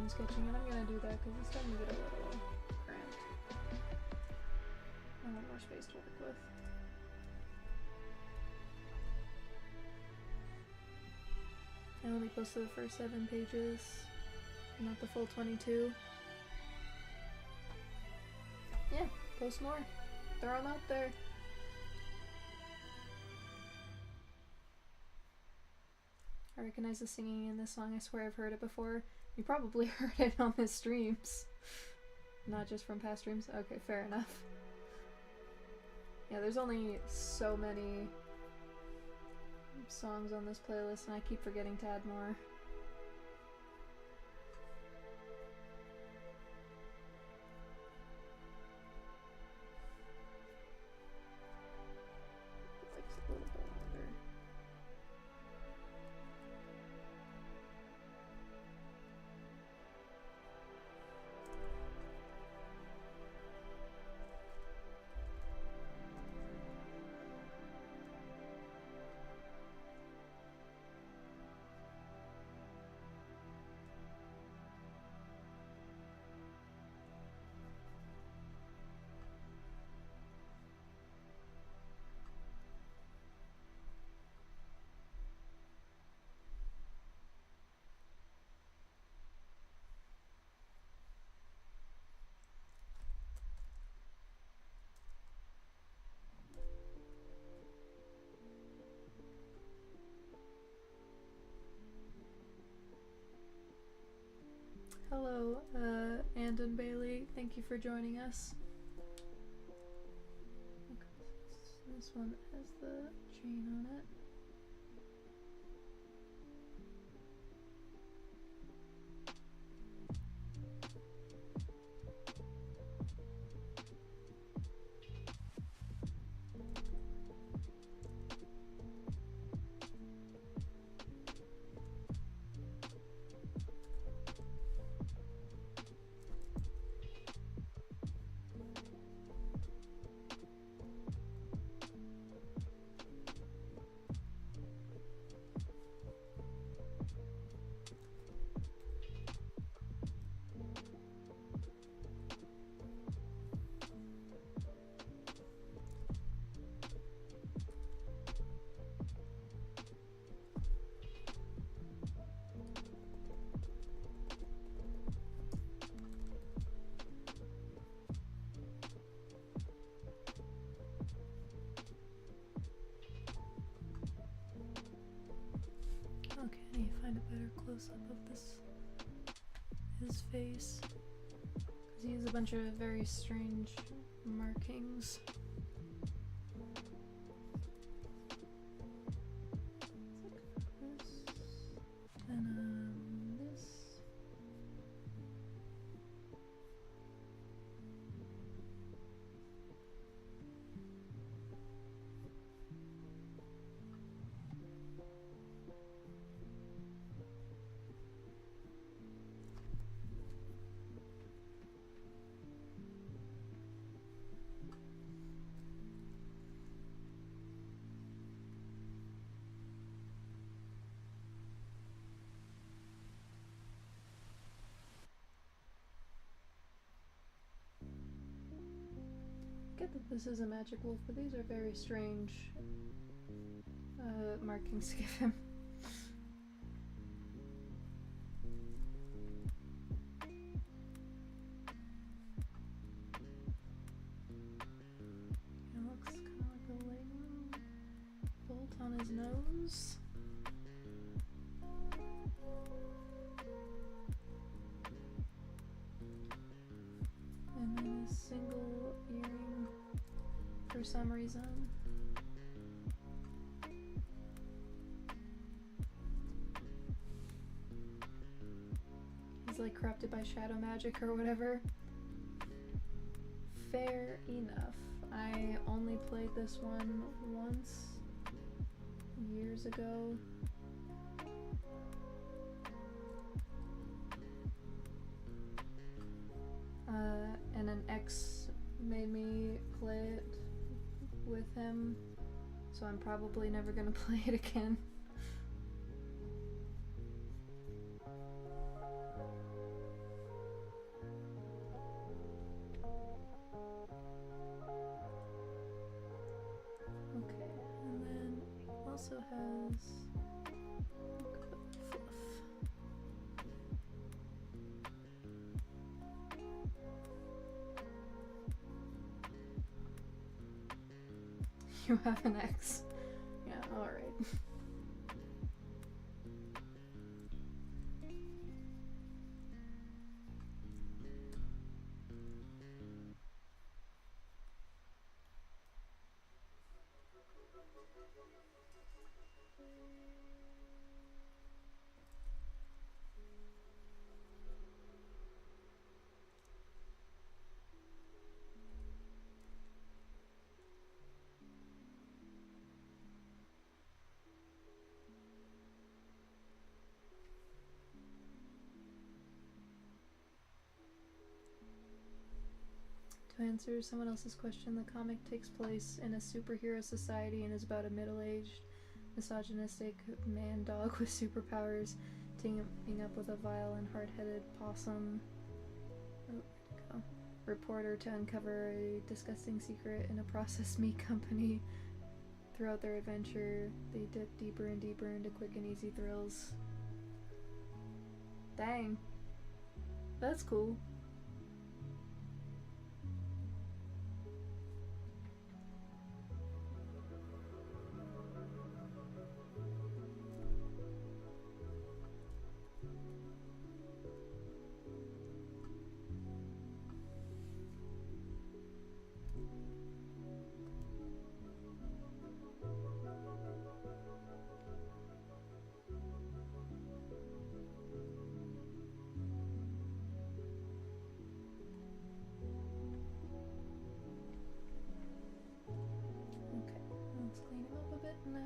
Sketching, and I'm gonna do that because it's starting to get a little cramped. I want more space to work with. I only posted the first 7 pages, not the full 22. Yeah, post more. Throw them out there. I recognize the singing in this song. I swear I've heard it before. You probably heard it on the streams. Not just from past streams? Okay, fair enough. Yeah, there's only so many songs on this playlist, and I keep forgetting to add more. It's like a little bit longer. Hello, Andon Bailey. Thank you for joining us. Okay, this one has the chain on it. Okay, I need to find a better close-up of his face, because he has a bunch of very strange markings. This, and this. I get that this is a magic wolf, but these are very strange markings to give him. It looks kind of like a Lego bolt on his nose. some reason. He's like corrupted by shadow magic or whatever. Fair enough. I only played this one once, years ago. And an ex made me play it with him, so I'm probably never gonna play it again. Okay, and then it also has fluff. You have an ex. Yeah, alright. To answer someone else's question, the comic takes place in a superhero society and is about a middle-aged, misogynistic man-dog with superpowers teaming up with a vile and hard-headed possum reporter to uncover a disgusting secret in a processed meat company. Throughout their adventure, they dip deeper and deeper into quick and easy thrills. Dang. That's cool. Now.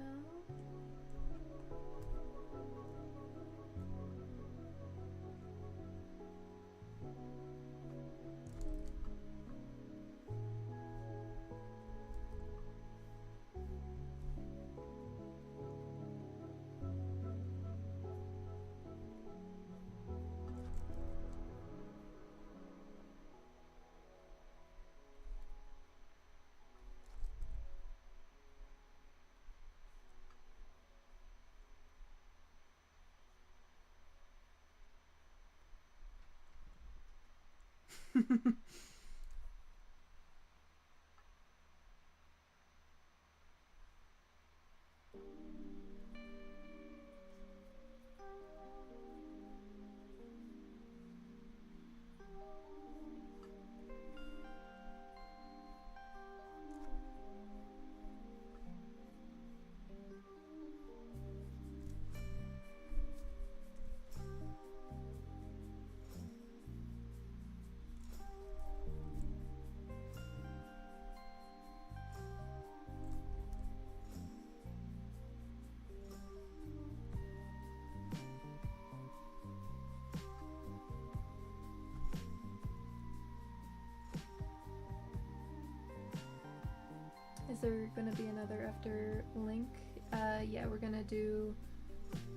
Is there gonna be another after Link? Yeah, we're gonna do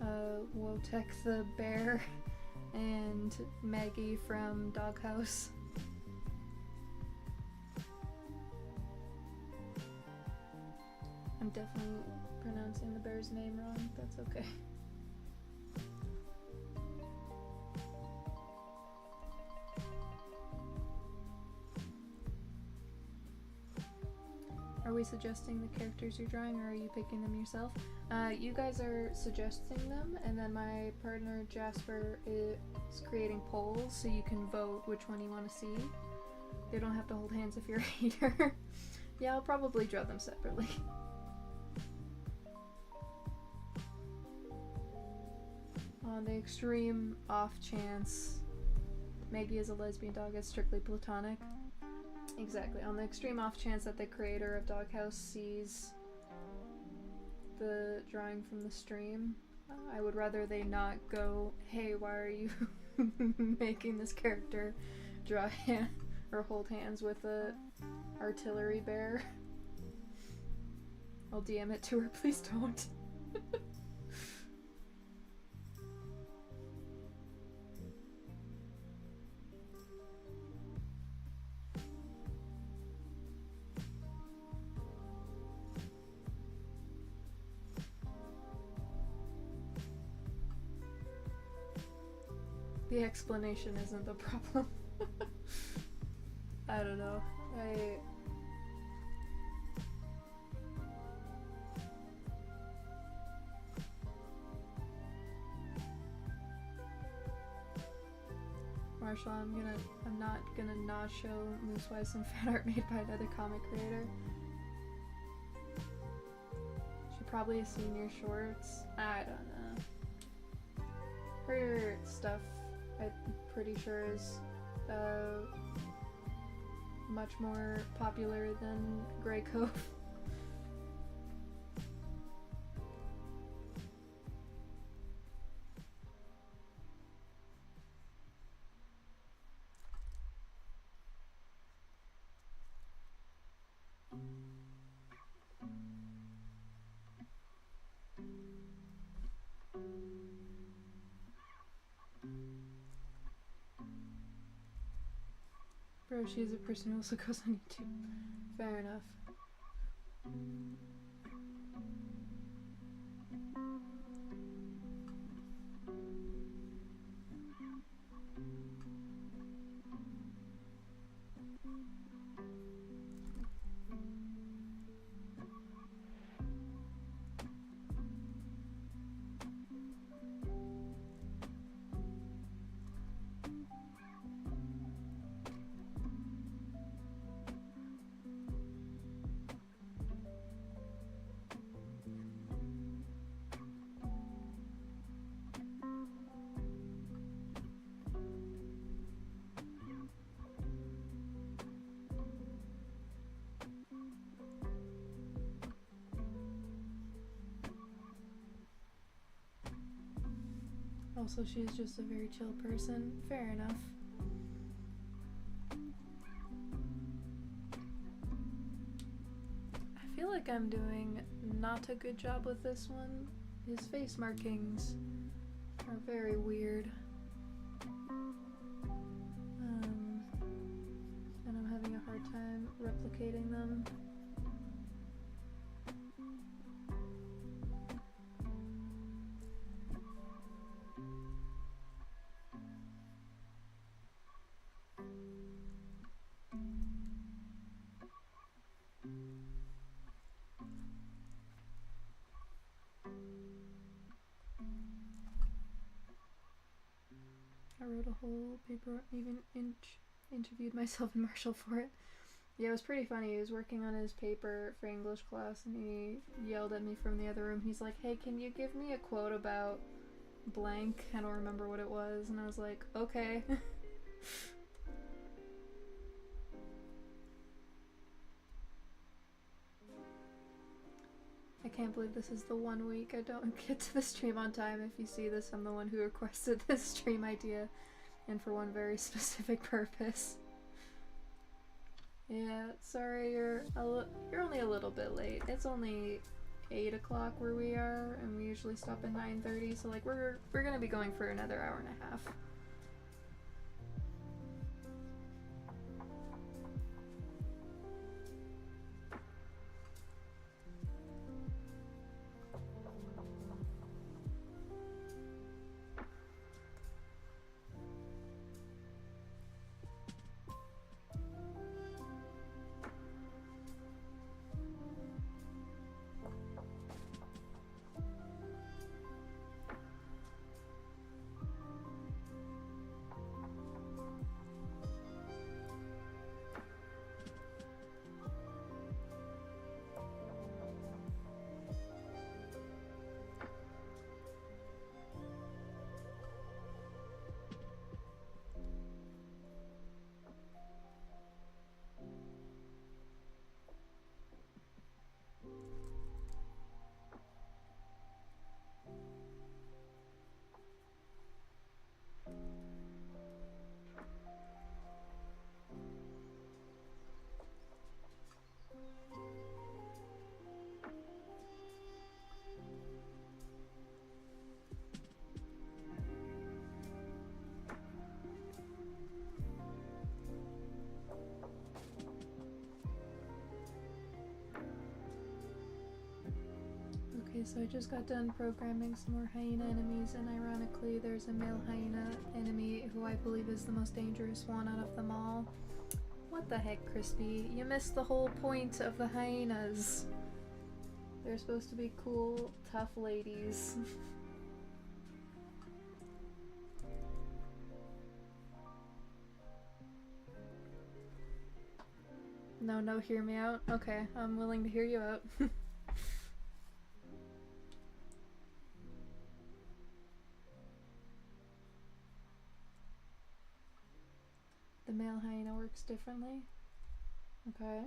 Wotek the bear and Maggie from Doghouse. I'm definitely pronouncing the bear's name wrong. That's okay. Are we suggesting the characters you're drawing, or are you picking them yourself? You guys are suggesting them, and then my partner Jasper is creating polls so you can vote which one you want to see. You don't have to hold hands if you're a hater. Yeah, I'll probably draw them separately. On the extreme off chance Maggie is a lesbian dog, it's strictly platonic. Exactly. On the extreme off chance that the creator of Doghouse sees the drawing from the stream, I would rather they not go, hey, why are you making this character draw hand or hold hands with a artillery bear? I'll DM it to her, please don't. The explanation isn't the problem. I don't know. Marshall, I'm not gonna not show Moosewise some fan art made by another comic creator. She probably has seen your shorts. I don't know. Her stuff, I'm pretty sure, is much more popular than Graycove. Bro, she's a person who also goes on YouTube. Fair enough. Also, she's just a very chill person. Fair enough. I feel like I'm doing not a good job with this one. His face markings are very weird. And I'm having a hard time replicating them. I wrote a whole paper, even interviewed myself and Marshall for it. Yeah, it was pretty funny. He was working on his paper for English class and he yelled at me from the other room. He's like, hey, can you give me a quote about blank? I don't remember what it was. And I was like, okay. I can't believe this is the 1 week I don't get to the stream on time. If you see this, I'm the one who requested this stream idea, and for one very specific purpose. Yeah, sorry, you're only a little bit late. It's only 8 o'clock where we are, and we usually stop at 9:30, so like we're gonna be going for another hour and a half. Okay, so I just got done programming some more hyena enemies, and ironically there's a male hyena enemy who I believe is the most dangerous one out of them all. What the heck, Crispy? You missed the whole point of the hyenas. They're supposed to be cool, tough ladies. No, hear me out? Okay, I'm willing to hear you out. The male hyena works differently? Okay.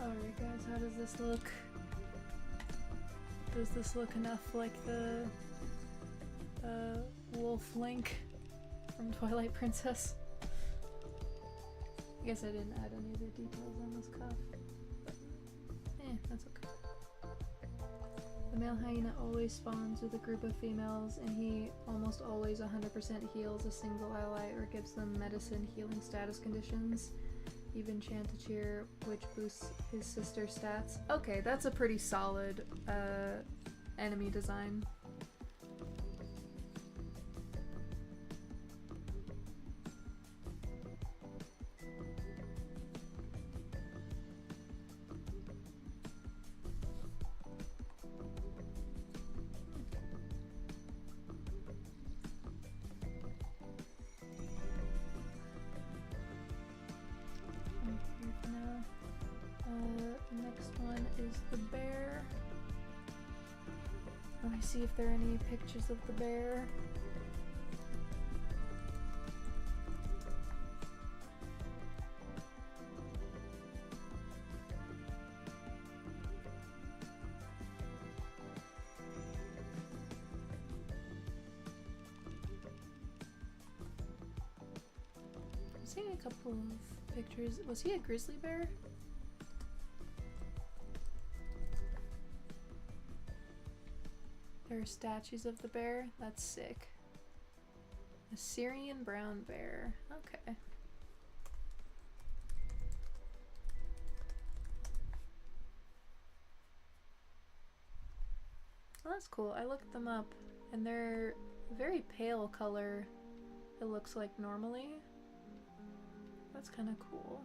Alright guys, how does this look? Does this look enough like the wolf Link from Twilight Princess? I guess I didn't add any of the details on this cuff, but that's okay. The male hyena always spawns with a group of females, and he almost always 100% heals a single ally or gives them medicine healing status conditions. Even Chanticleer, which boosts his sister's stats. Okay, that's a pretty solid enemy design. Next one is the bear. Let me see if there are any pictures of the bear. I'm seeing a couple of pictures. Was he a grizzly bear? There are statues of the bear. That's sick. A Syrian brown bear. Okay. Well, that's cool. I looked them up, and they're a very pale color, it looks like normally. That's kind of cool.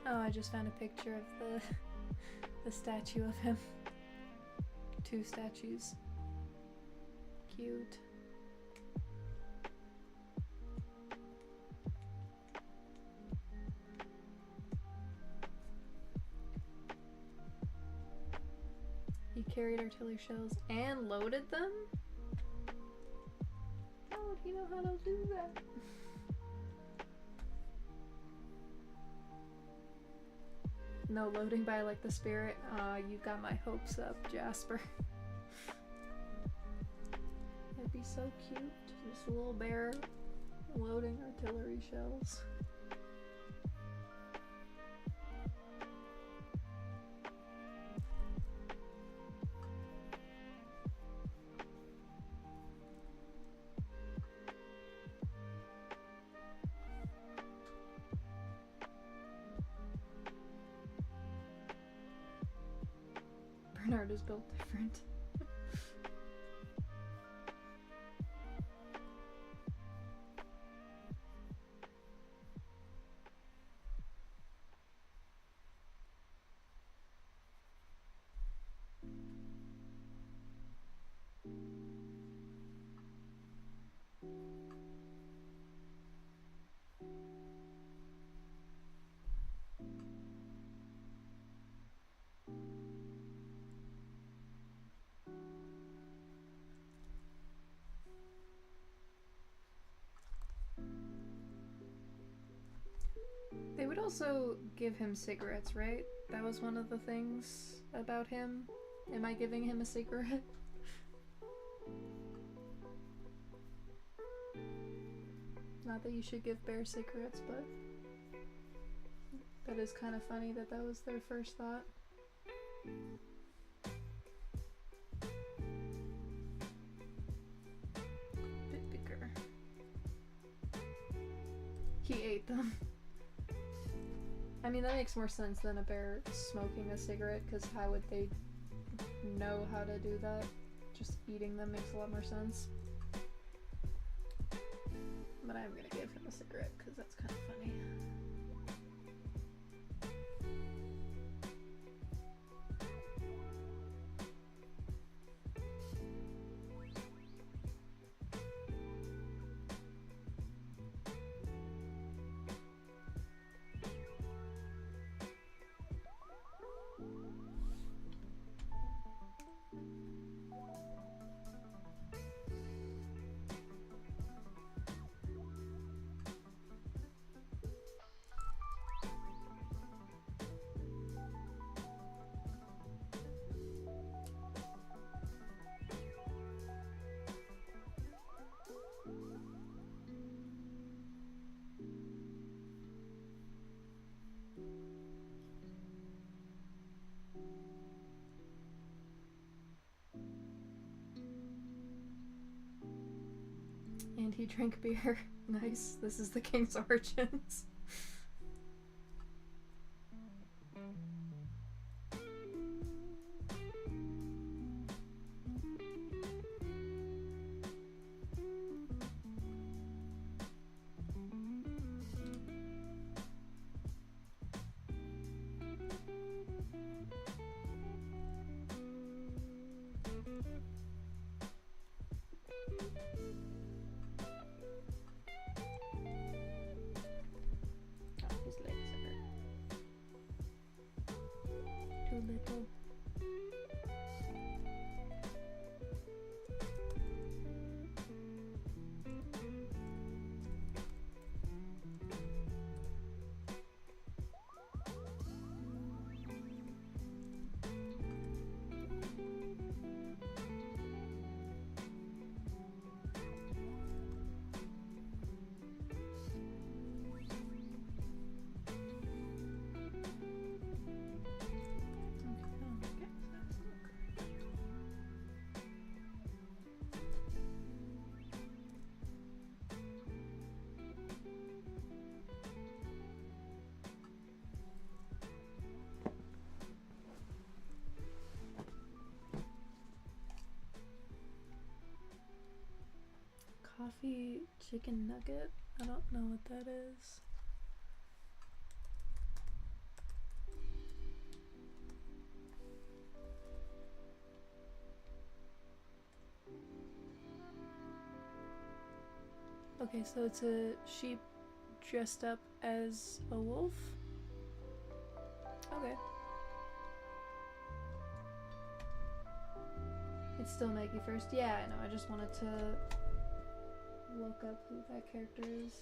Oh, I just found a picture of the statue of him. 2 statues. Cute. He carried artillery shells and loaded them? How would he know how to do that? No loading by like the spirit. Aw, you got my hopes up, Jasper. That'd be so cute. Just a little bear loading artillery shells. Bernard is built different. They would also give him cigarettes, right? That was one of the things about him. Am I giving him a cigarette? Not that you should give bears cigarettes, but that is kind of funny that that was their first thought. Bit bigger. He ate them. I mean, that makes more sense than a bear smoking a cigarette, because how would they know how to do that? Just eating them makes a lot more sense. But I'm gonna give him a cigarette, because that's kind of funny. And he drank beer. Nice. This is the king's origins. Little. Coffee chicken nugget? I don't know what that is. Okay, so it's a sheep dressed up as a wolf? Okay. It's still Maggie first. Yeah, I know. I just wanted to look up who that character is.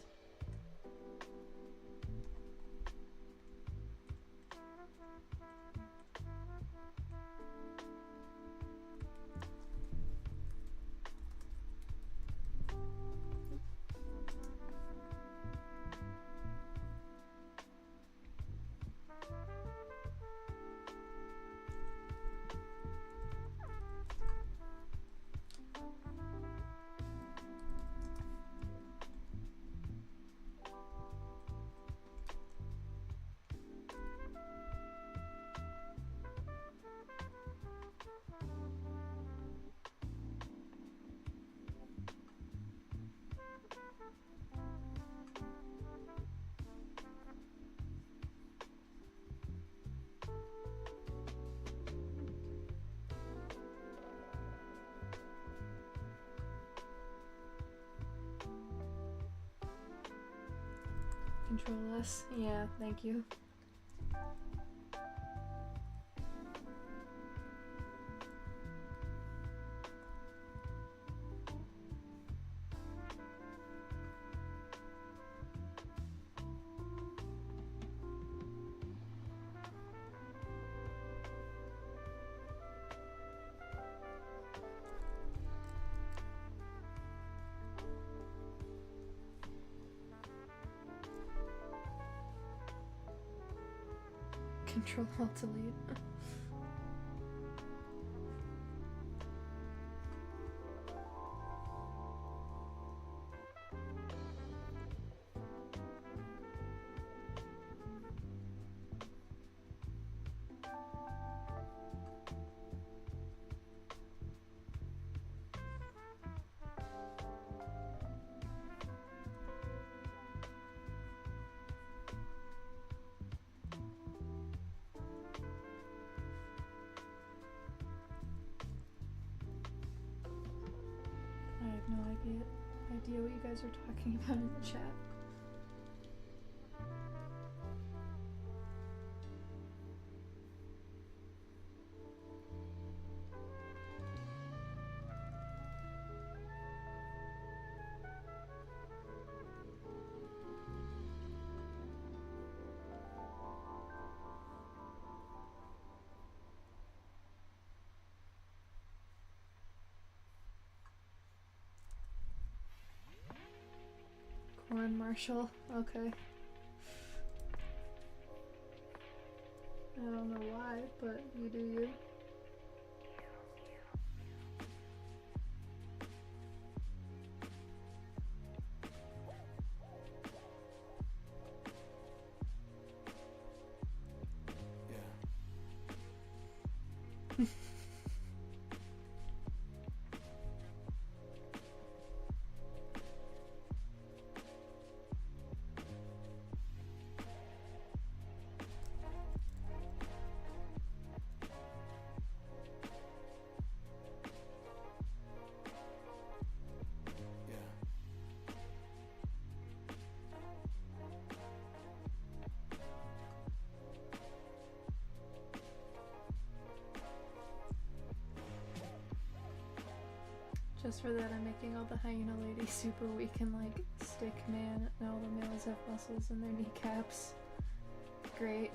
Control S. Yeah, thank you. Control Alt Delete. I have no idea what you guys are talking about in the chat. Corn Marshall. Okay. I don't know why, but you do you. Just for that, I'm making all the hyena ladies super weak and like stick man, and all the males have muscles in their kneecaps. Great.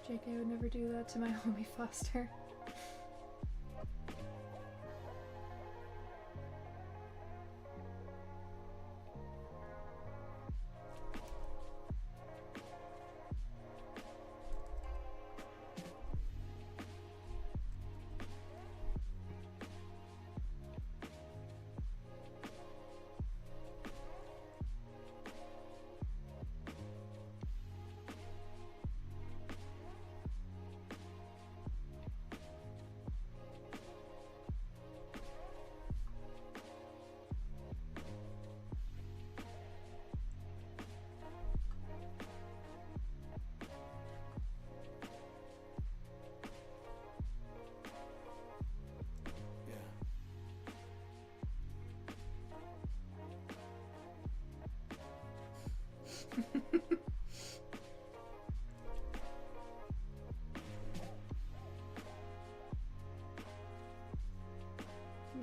JK would never do that to my homie Foster.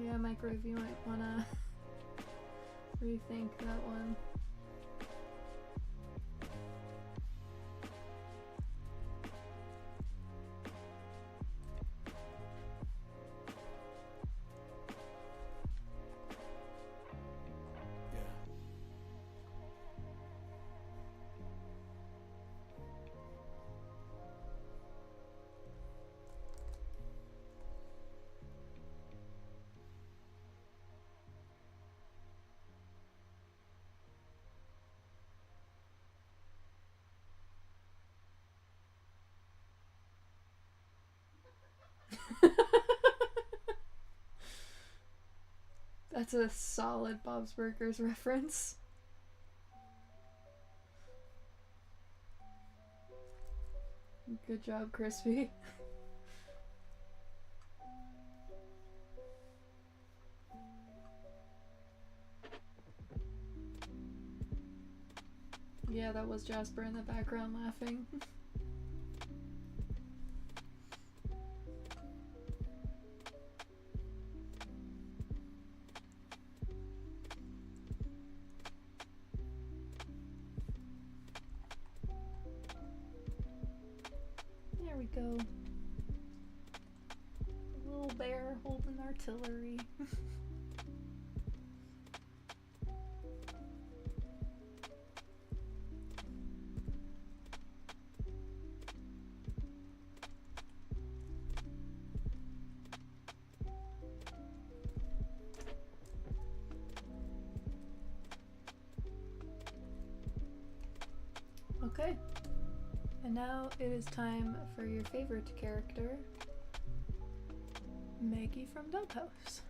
Yeah, Microwave, you might wanna rethink that one. That's a solid Bob's Burgers reference. Good job, Crispy. Yeah, that was Jasper in the background laughing. There we go. A little bear holding artillery. Okay, and now it is time for your favorite character, Maggie from Doghouse.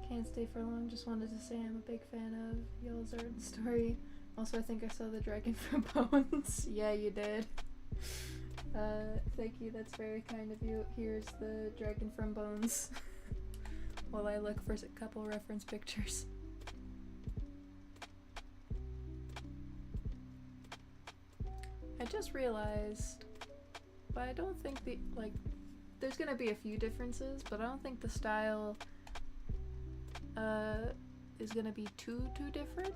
Can't stay for long, just wanted to say I'm a big fan of y'all's art and story. Also, I think I saw the dragon from Bones. Yeah, you did. Thank you, that's very kind of you. Here's the dragon from Bones. While I look for a couple reference pictures. I just realized, but I don't think the, like, there's gonna be a few differences, but I don't think the style is gonna be too different.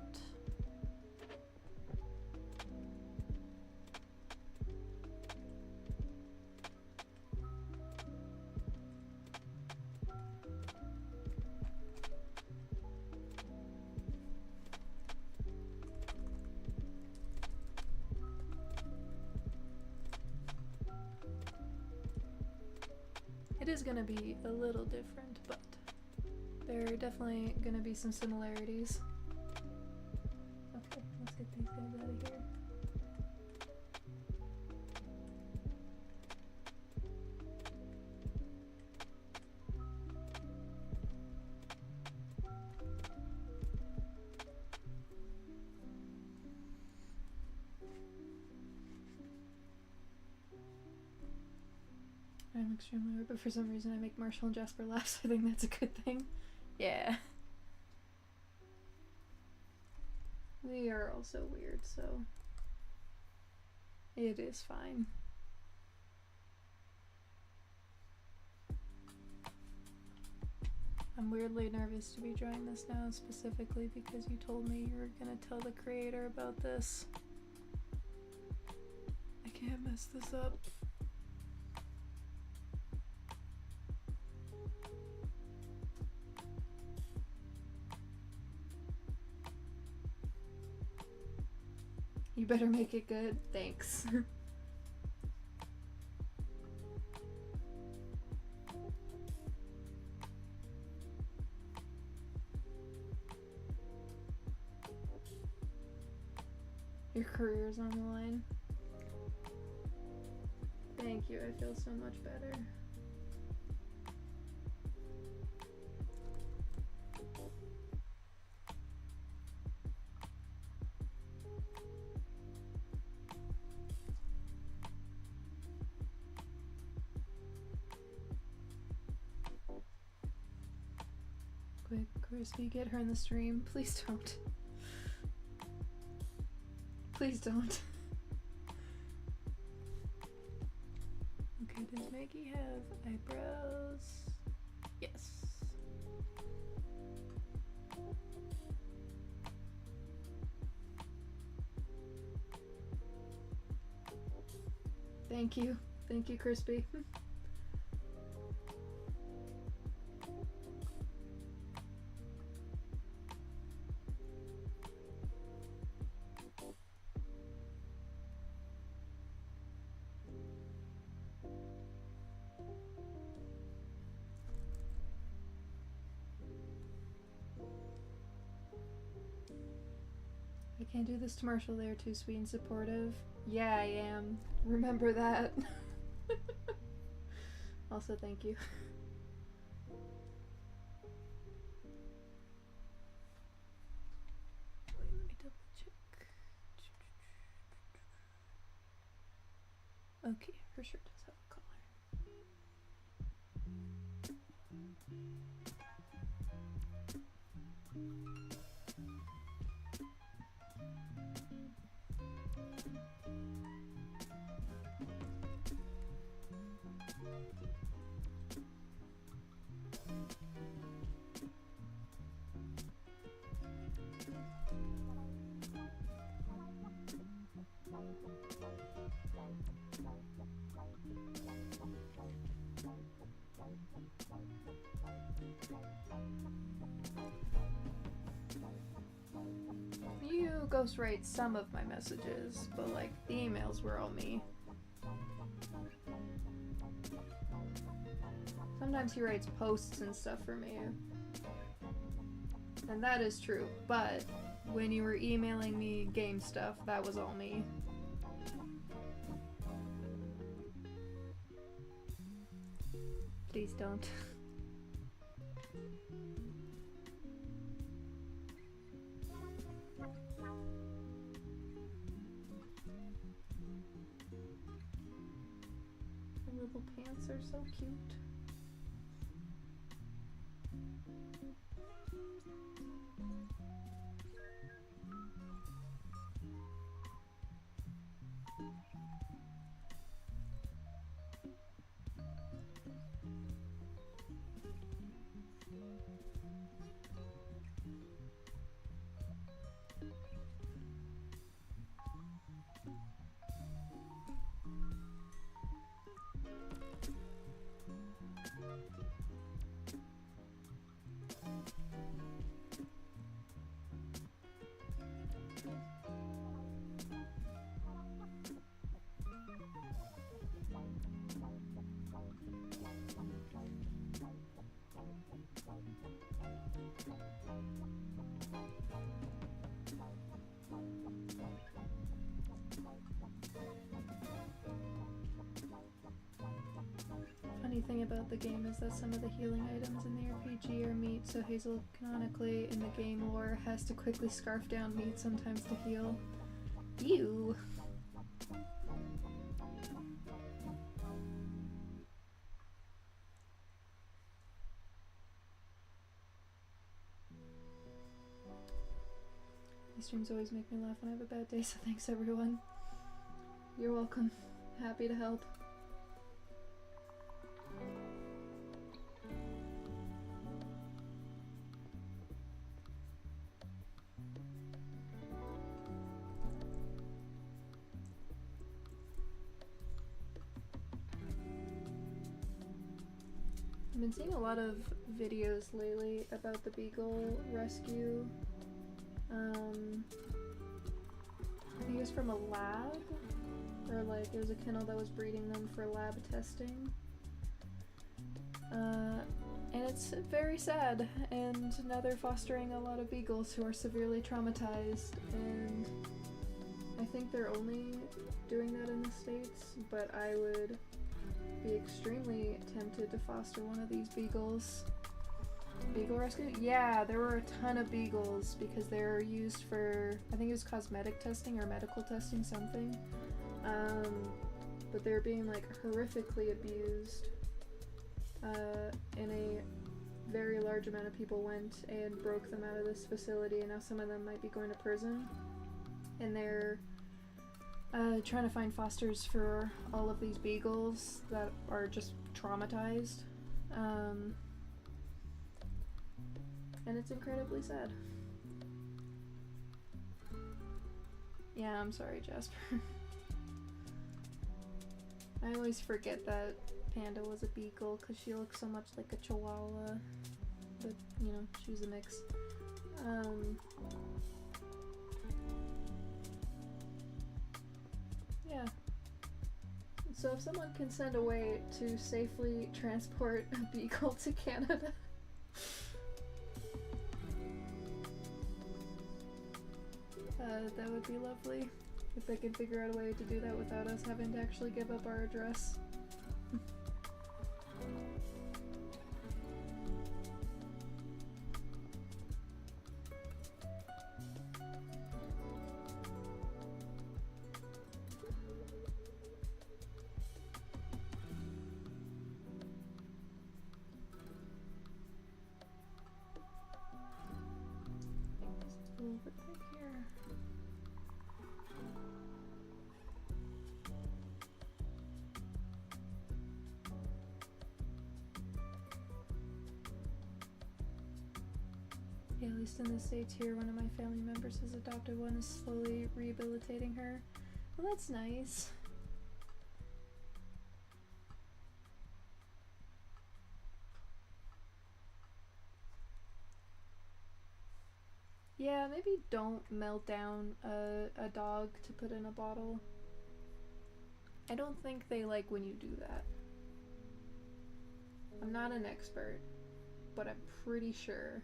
It is gonna be a little different, but there are definitely gonna be some similarities. Okay, let's get these guys out of here. I'm extremely weird, but for some reason I make Marshall and Jasper laugh, so I think that's a good thing. Yeah. We are also weird, so it is fine. I'm weirdly nervous to be drawing this now, specifically because you told me you were gonna tell the creator about this. I can't mess this up. You better make it good. Thanks. Your career's on the line. Thank you, I feel so much better. Quick, Crispy, get her in the stream. Please don't. Please don't. Okay, does Maggie have eyebrows? Yes. Thank you. Thank you, Crispy. I can't do this to Marshall, they're too sweet and supportive. Yeah, I am. Remember that. Also, thank you. Wait, let me double check. Okay, her shirt does have a collar. You ghostwrite some of my messages, but like the emails were all me. Sometimes he writes posts and stuff for me. And that is true, but when you were emailing me game stuff, that was all me. Please don't. The little pants are so cute. Funny thing about the game is that some of the healing items in the RPG are meat, so Hazel canonically in the game lore has to quickly scarf down meat sometimes to heal. Ew! These streams always make me laugh when I have a bad day, so thanks everyone. You're welcome. Happy to help. I've been seeing a lot of videos lately about the beagle rescue. I think it was from a lab, or like it was a kennel that was breeding them for lab testing. And it's very sad, and now they're fostering a lot of beagles who are severely traumatized, and I think they're only doing that in the States, but I would be extremely tempted to foster one of these beagles. Beagle rescue? Yeah, there were a ton of beagles because they're used for, I think it was cosmetic testing or medical testing, something. But they're being like horrifically abused in a very large large amount of people went and broke them out of this facility, and now some of them might be going to prison. And they're trying to find fosters for all of these beagles that are just traumatized. And it's incredibly sad. Yeah, I'm sorry, Jasper. I always forget that Panda was a beagle because she looks so much like a chihuahua, but you know, she was a mix. Yeah. So if someone can send a way to safely transport a beagle to Canada, that would be lovely. If they can figure out a way to do that without us having to actually give up our address. Just a little bit back here. Yeah, at least in the States here, one of my family members has adopted one, is slowly rehabilitating her. Well, that's nice. Yeah, maybe don't melt down a dog to put in a bottle. I don't think they like when you do that. I'm not an expert, but I'm pretty sure.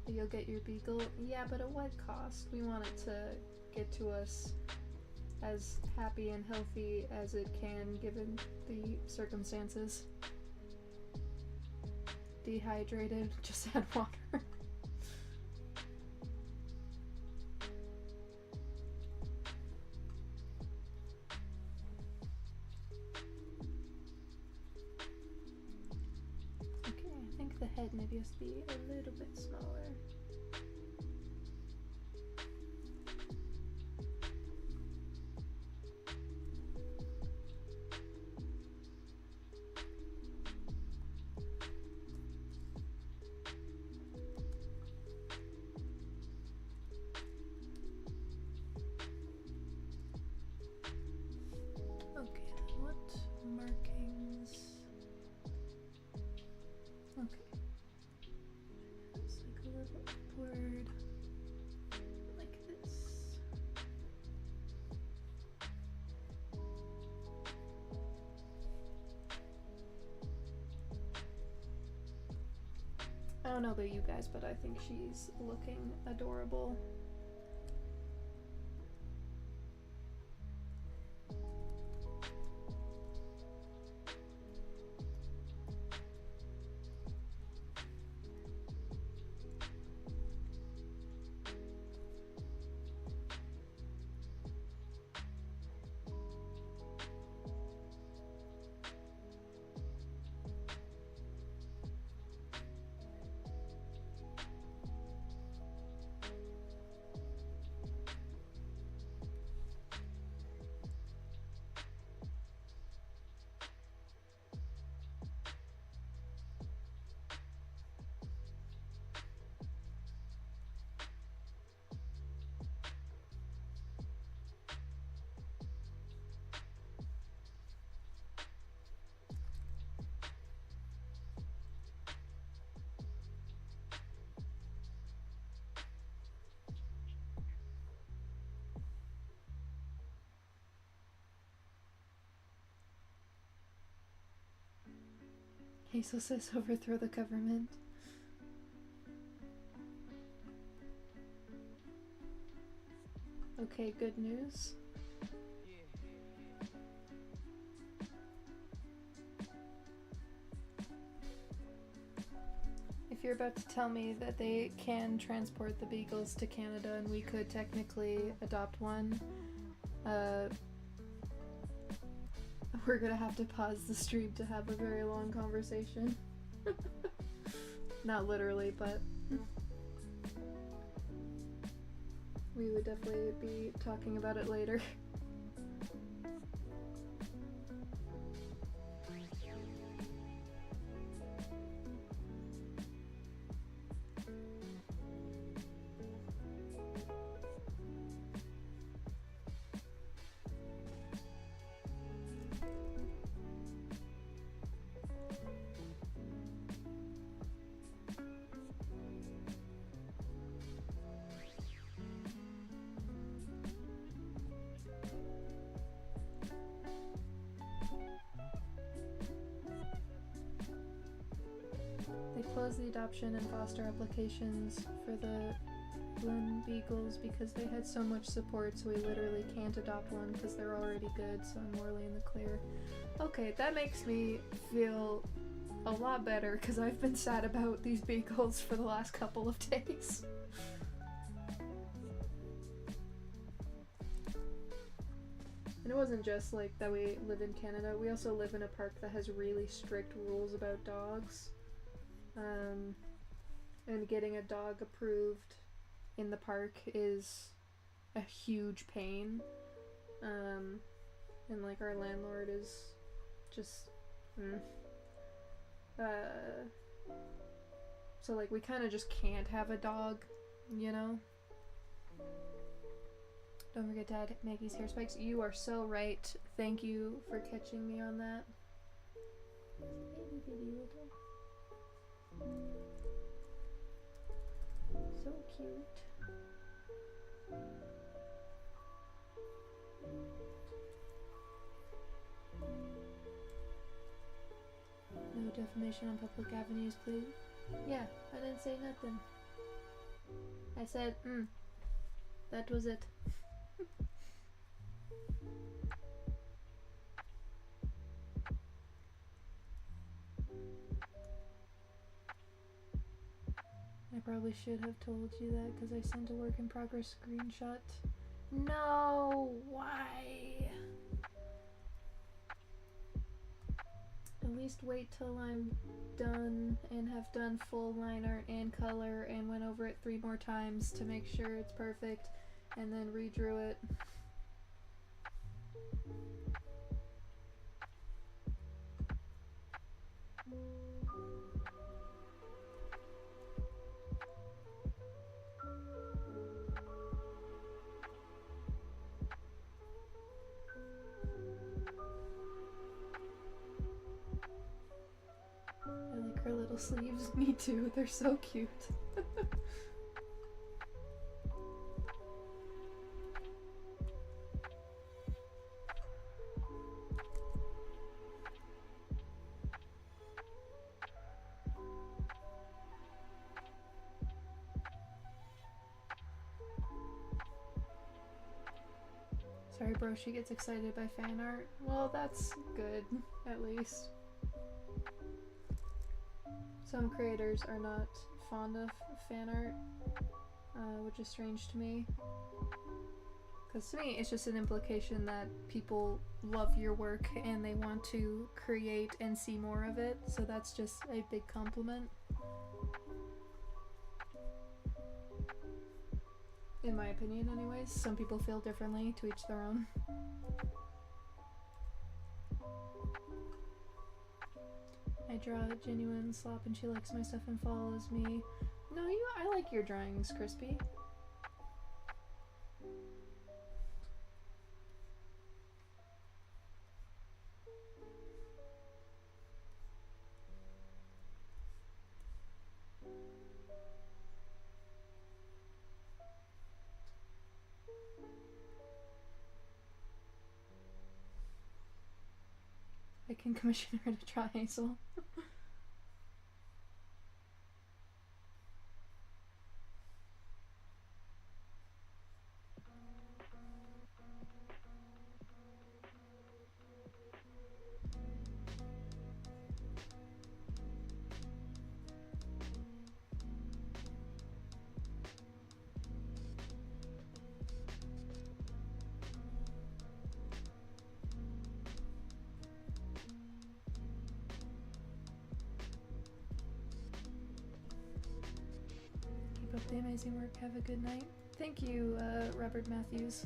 You'll get your beagle? Yeah, but at what cost? We want it to get to us as happy and healthy as it can given the circumstances. Dehydrated, just add water. Okay, I think the head maybe has to be a little bit smaller. Okay, what markings? Okay. It's like a little upward, like this. I don't know about you guys, but I think she's looking adorable. Hazel says overthrow the government. Okay, good news. If you're about to tell me that they can transport the beagles to Canada and we could technically adopt one, We're gonna have to pause the stream to have a very long conversation. Not literally, but we would definitely be talking about it later. They closed the adoption and foster applications for the Blum Beagles because they had so much support, so we literally can't adopt one because they're already good, so I'm morally in the clear. Okay, that makes me feel a lot better because I've been sad about these beagles for the last couple of days. And it wasn't just like that we live in Canada, we also live in a park that has really strict rules about dogs. And getting a dog approved in the park is a huge pain. And like our landlord is just so like we kind of just can't have a dog, you know? Don't forget to add Maggie's hair spikes. You are so right. Thank you for catching me on that. Baby little. So cute. No defamation on public avenues, please. Yeah, I didn't say nothing. I said, that was it. I probably should have told you that because I sent a work in progress screenshot. No, why? At least wait till I'm done and have done full line art and color and went over it 3 more times to make sure it's perfect and then redrew it. I like her little sleeves. Me too, they're so cute. Sorry bro, she gets excited by fan art. Well, that's good, at least. Some creators are not fond of fan art, which is strange to me. Because to me, it's just an implication that people love your work and they want to create and see more of it, so that's just a big compliment. In my opinion, anyways. Some people feel differently, to each their own. I draw genuine slop and she likes my stuff and follows me. No, I like your drawings, Crispy. I can commission her to draw Hazel. the amazing work. Have a good night. Thank you, Robert Matthews.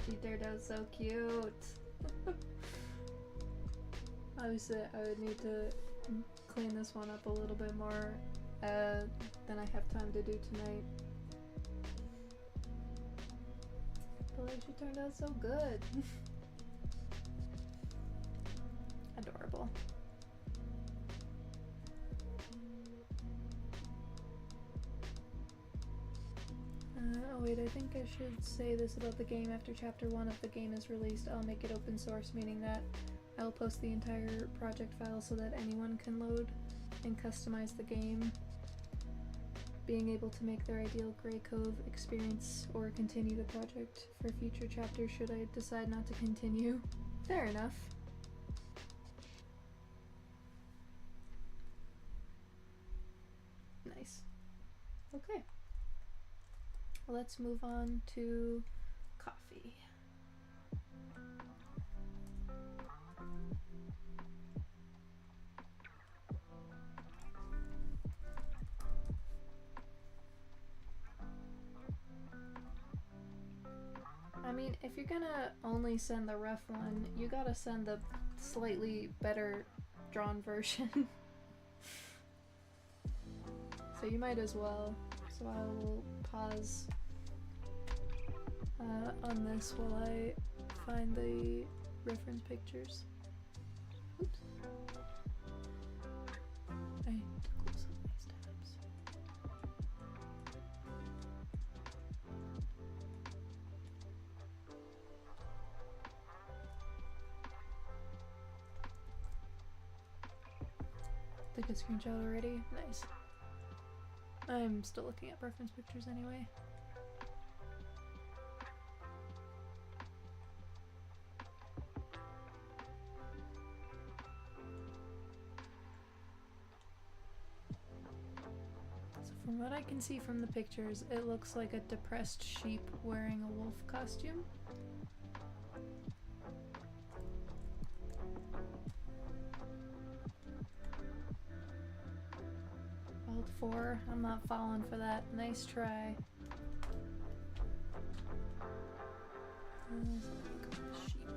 She turned out so cute. Obviously, I would need to clean this one up a little bit more than I have time to do tonight. But like, she turned out so good. Adorable. Oh wait, I think I should say this about the game. After chapter 1 of the game is released, I'll make it open source, meaning that I'll post the entire project file so that anyone can load and customize the game, being able to make their ideal Graycove experience or continue the project for future chapters should I decide not to continue. Fair enough. Nice. Okay. Let's move on to coffee. I mean, if you're gonna only send the rough one, you gotta send the slightly better drawn version. So you might as well. So I will pause on this while I find the reference pictures. Oops. I need to close all these tabs. Took a screenshot already? Nice. I'm still looking at reference pictures anyway. So from what I can see from the pictures, it looks like a depressed sheep wearing a wolf costume. Alt 4, I'm not falling for that. Nice try. Sheep.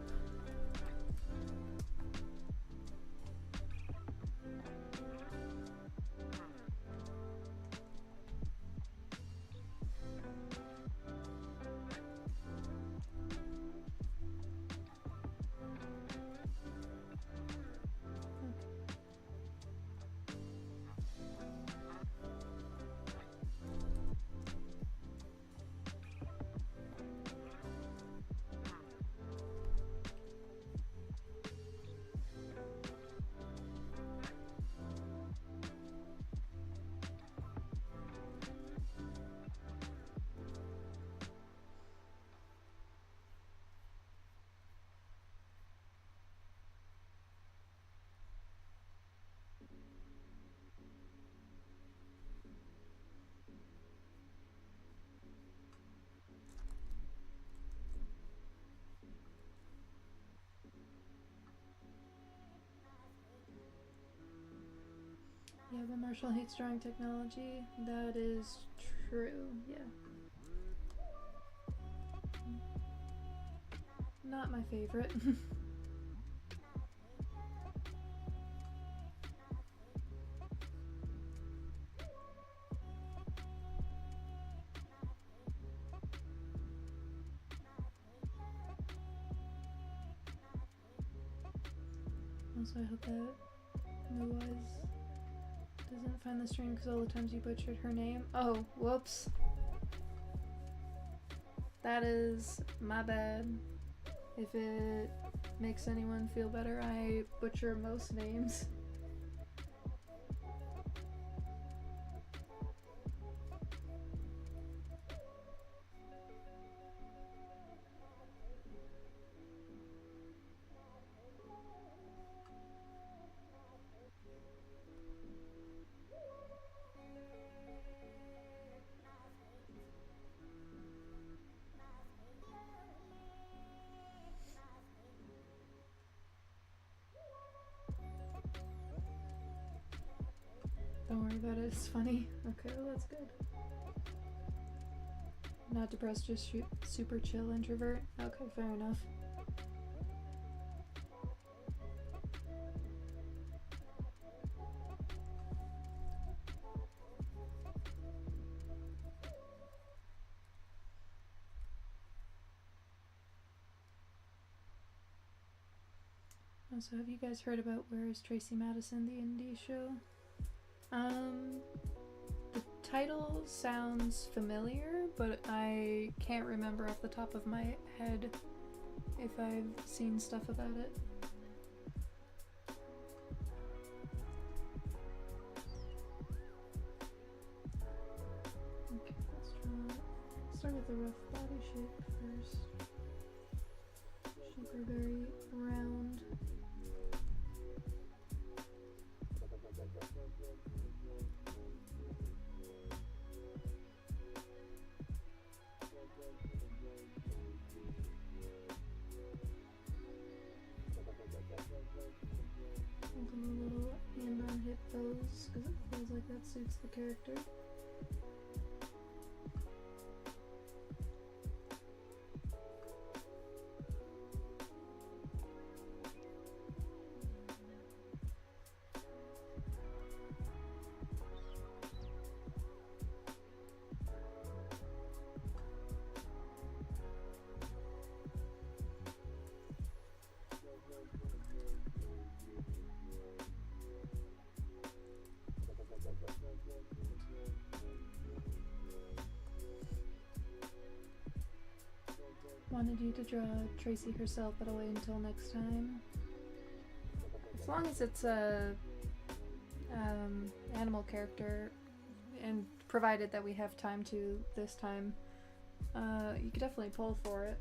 Marshall hates drawing technology. That is true, yeah. Not my favorite. Also, I hope that Blue Eyes doesn't find the stream because all the times you butchered her name. Oh, whoops. That is my bad. If it makes anyone feel better, I butcher most names. Don't worry about it, it's funny. Okay, well that's good. Not depressed, just super chill introvert. Okay, fair enough. Also, have you guys heard about Where is Tracy Madison, the indie show? The title sounds familiar, but I can't remember off the top of my head if I've seen stuff about it. Okay, let's start with the rough body shape first. Shape her very round. I'll do a little hand on hip pose because it feels like that suits the character. Wanted you to draw Tracy herself, but I'll wait until next time. As long as it's a animal character, and provided that we have time to this time, you could definitely pull for it.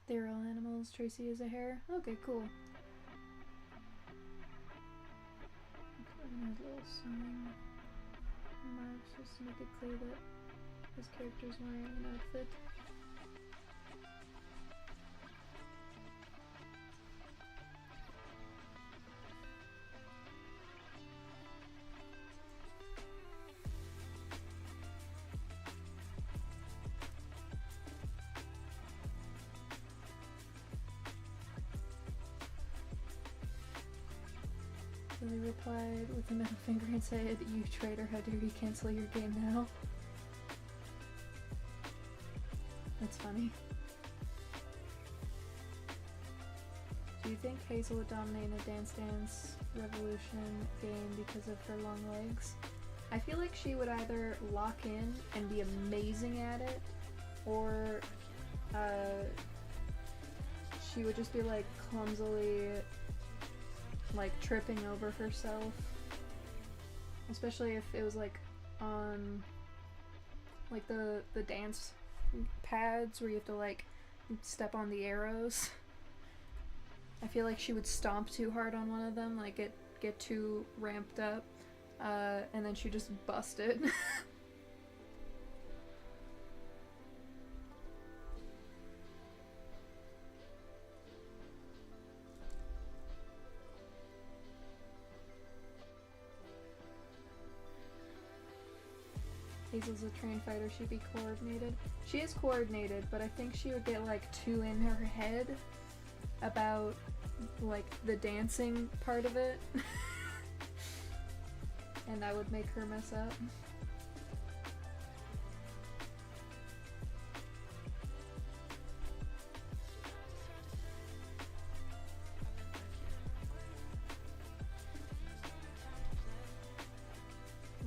They're all animals. Tracy is a hare. Okay, cool. Okay, we're gonna add little sewing marks just to make it clear that this character's wearing an outfit. Billy replied with a middle finger and said, "You traitor, how dare you cancel your game now?" That's funny. Do you think Hazel would dominate in a Dance Dance Revolution game because of her long legs? I feel like she would either lock in and be amazing at it, or she would just be like clumsily like tripping over herself, especially if it was like on like the dance pads where you have to like step on the arrows. I feel like she would stomp too hard on one of them, like get too ramped up, and then she just bust it. Hazel's a trained fighter, she'd be coordinated. She is coordinated, but I think she would get like too in her head about like the dancing part of it. And that would make her mess up.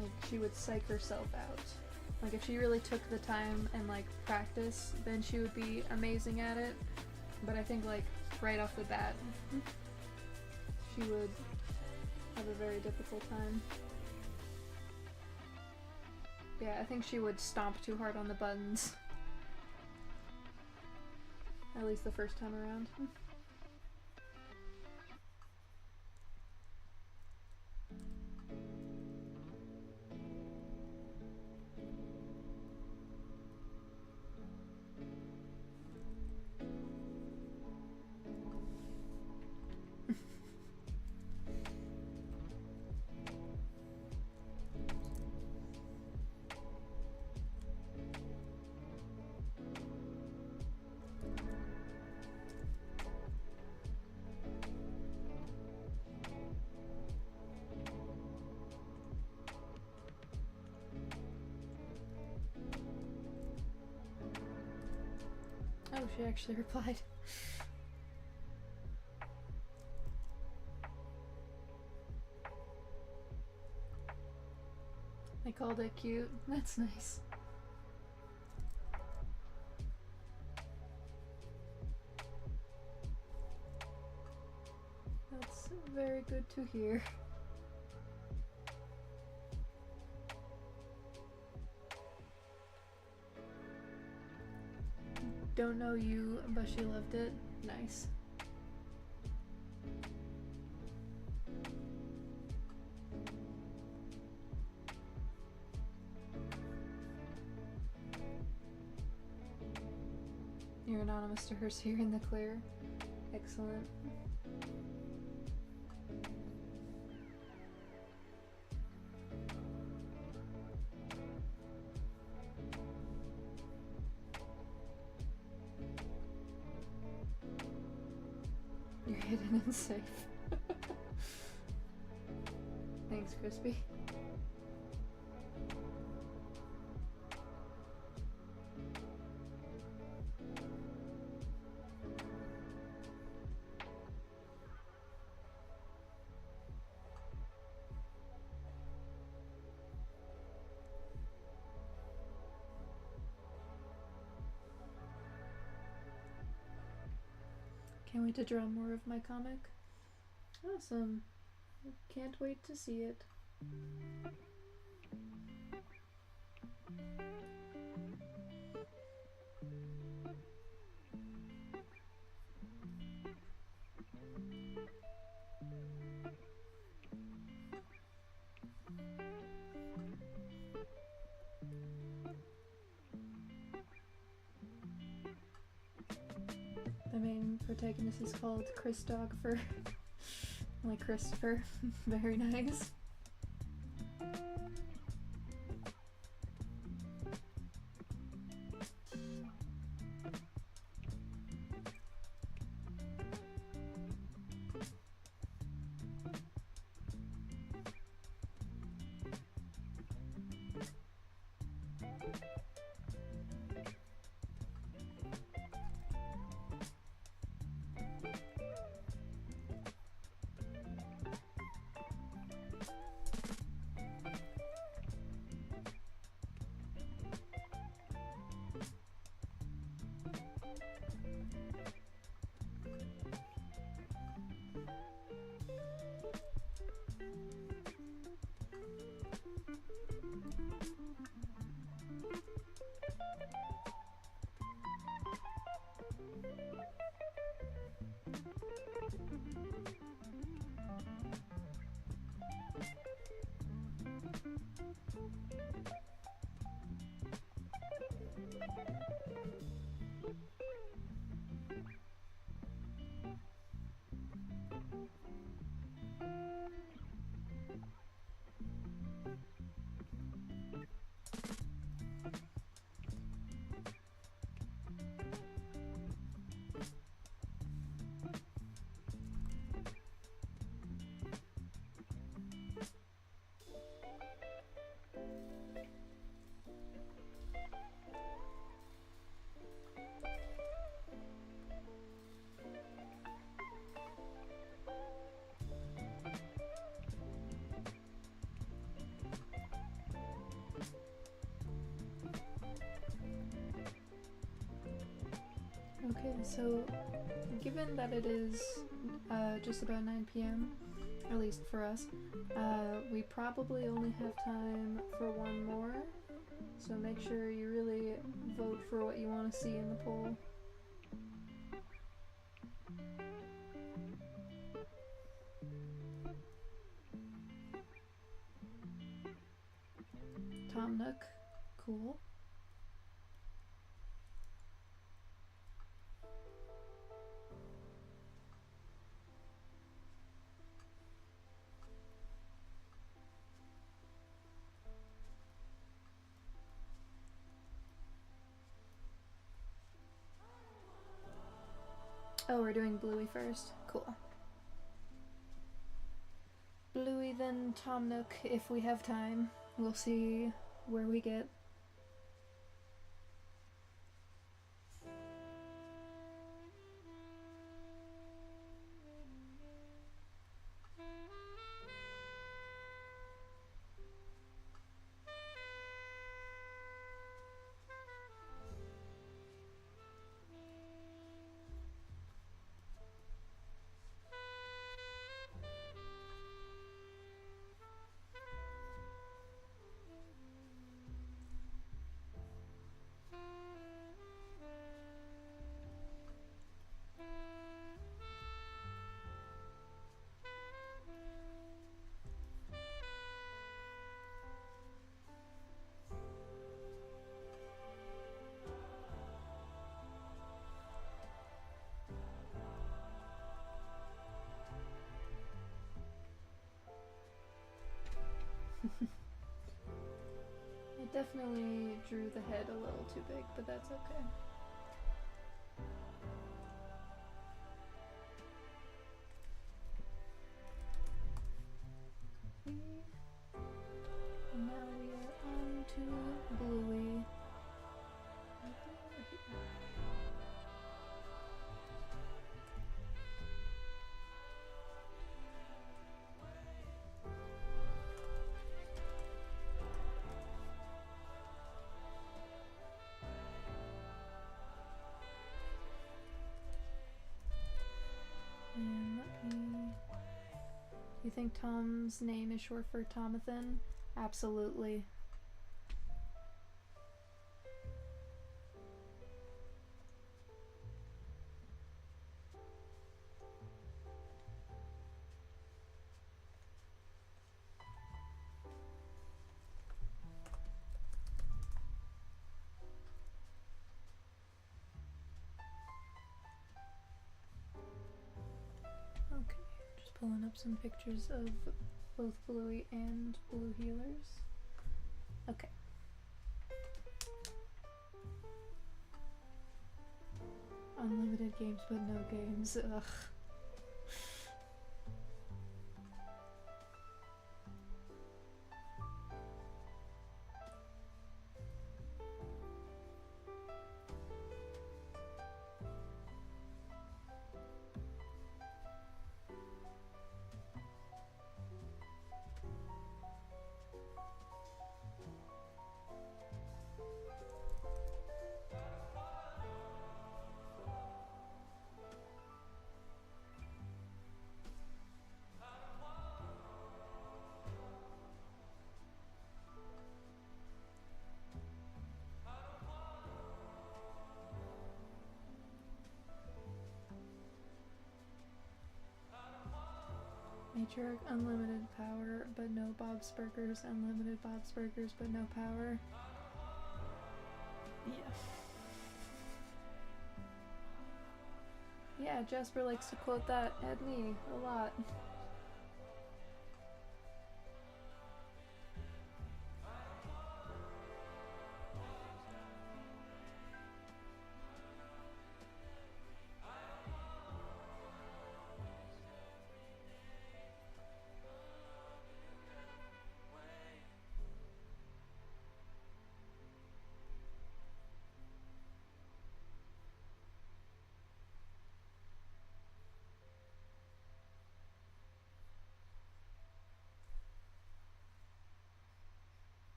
Like, she would psych herself out. Like, if she really took the time and, like, practice, then she would be amazing at it. But I think, like, right off the bat, she would have a very difficult time. Yeah, I think she would stomp too hard on the buttons. At least the first time around. Oh, she actually replied. I called it cute. That's nice. That's very good to hear. Don't know you, but she loved it. Nice. You're anonymous to her, so you're in the clear. Excellent. You're hidden and safe. Thanks, Crispy. Can't wait to draw more of my comic. Awesome. Can't wait to see it. The main protagonist is called Christopher. Like Christopher. Very nice. Okay, so given that it is just about 9 p.m., at least for us, we probably only have time for one more, so make sure you really vote for what you want to see in the poll. Tom Nook, cool. Oh, we're doing Bluey first. Cool. Bluey, then Tom Nook, if we have time. We'll see where we get. I definitely drew the head a little too big, but that's okay. And now we are on to Bluey. And let me... You think Tom's name is short for Tomathan? Absolutely. Okay, just pulling up some pictures of both Bluey and Blue Healers. Okay. Unlimited games but no games, ugh. Matriarch, unlimited power, but no Bob's Burgers. Unlimited Bob's Burgers, but no power. Yeah. Yeah, Jasper likes to quote that at me a lot.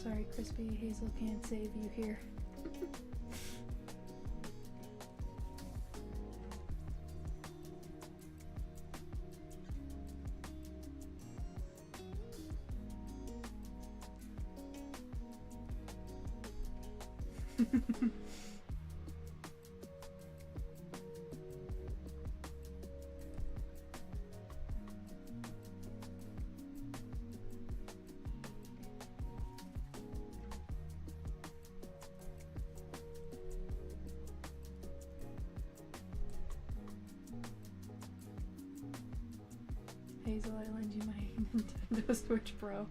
Sorry, Crispy, Hazel can't save you here. Hazel, I lend you my Nintendo Switch Pro.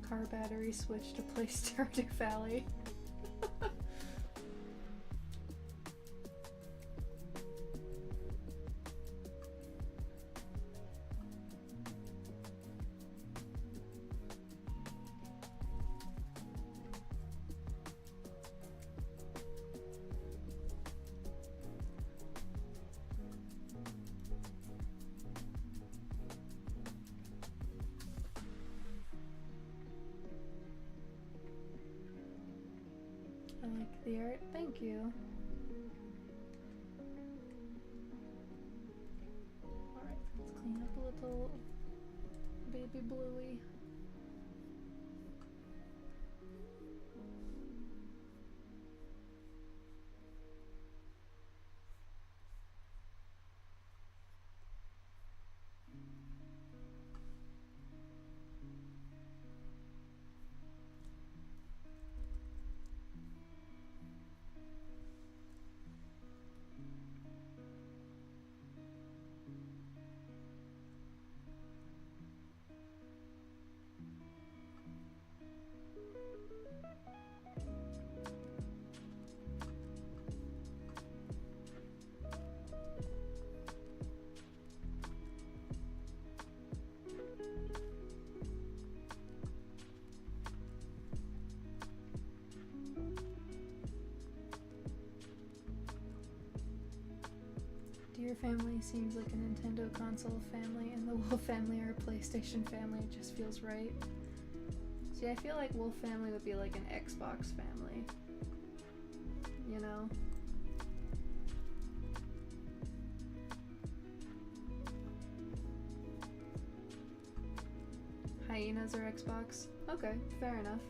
Car battery switch to play Stardew Valley. I like the art. Thank you. Alright, let's clean up a little baby Bluey. Dear family seems like a Nintendo console family, and the Wolf family are a PlayStation family. It just feels right. See, I feel like Wolf family would be like an Xbox family. You know? Hyenas are Xbox? Okay, fair enough.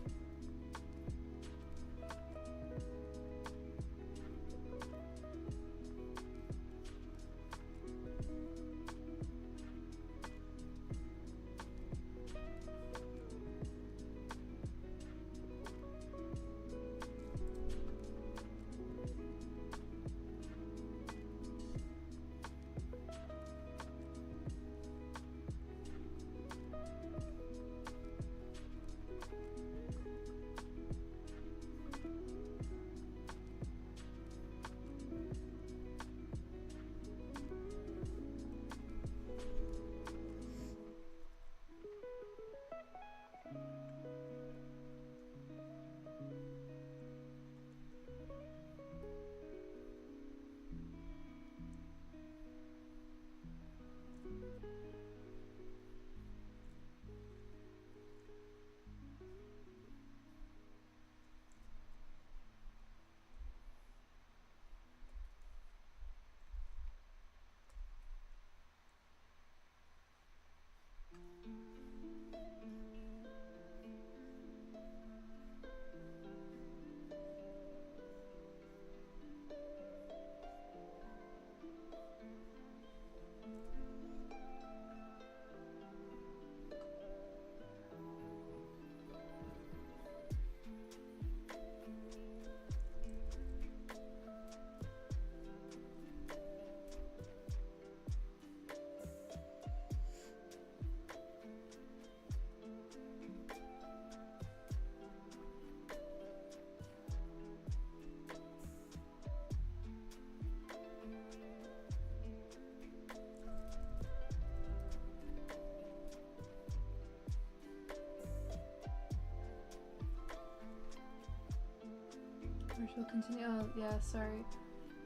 Commercial continue. Oh, yeah, sorry.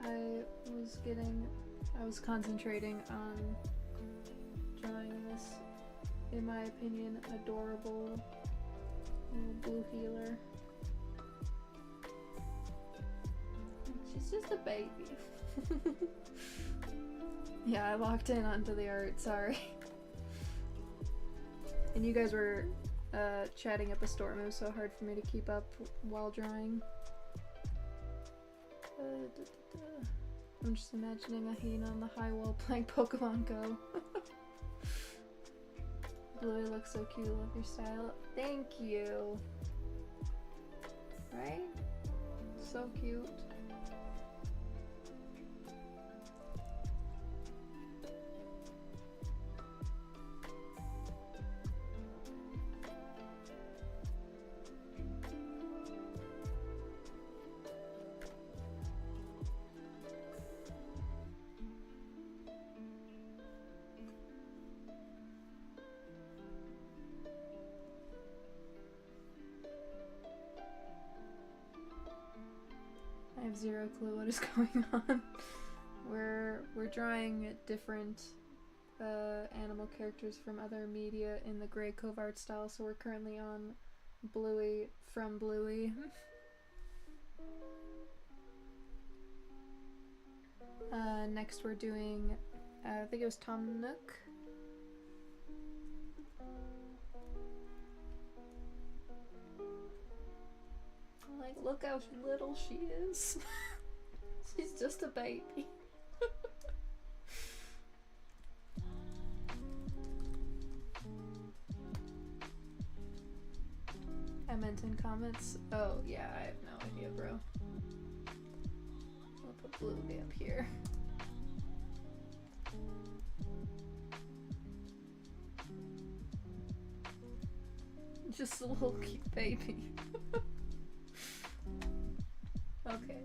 I was concentrating on drawing this, in my opinion, adorable little blue healer. She's just a baby. Yeah, I locked in onto the art, sorry. And you guys were chatting up a storm. It was so hard for me to keep up while drawing. I'm just imagining a hyena on the high wall playing Pokemon Go. Bluey looks so cute. Love your style. Thank you. Right? So cute. I have zero clue what is going on. We're drawing different animal characters from other media in the Graycove art style, so we're currently on Bluey from Bluey. Next we're doing, I think it was Tom Nook. Like, look how little she is. She's just a baby. I meant in comments. Oh, yeah, I have no idea, bro. I'll put Bluey up here. Just a little cute baby. Okay.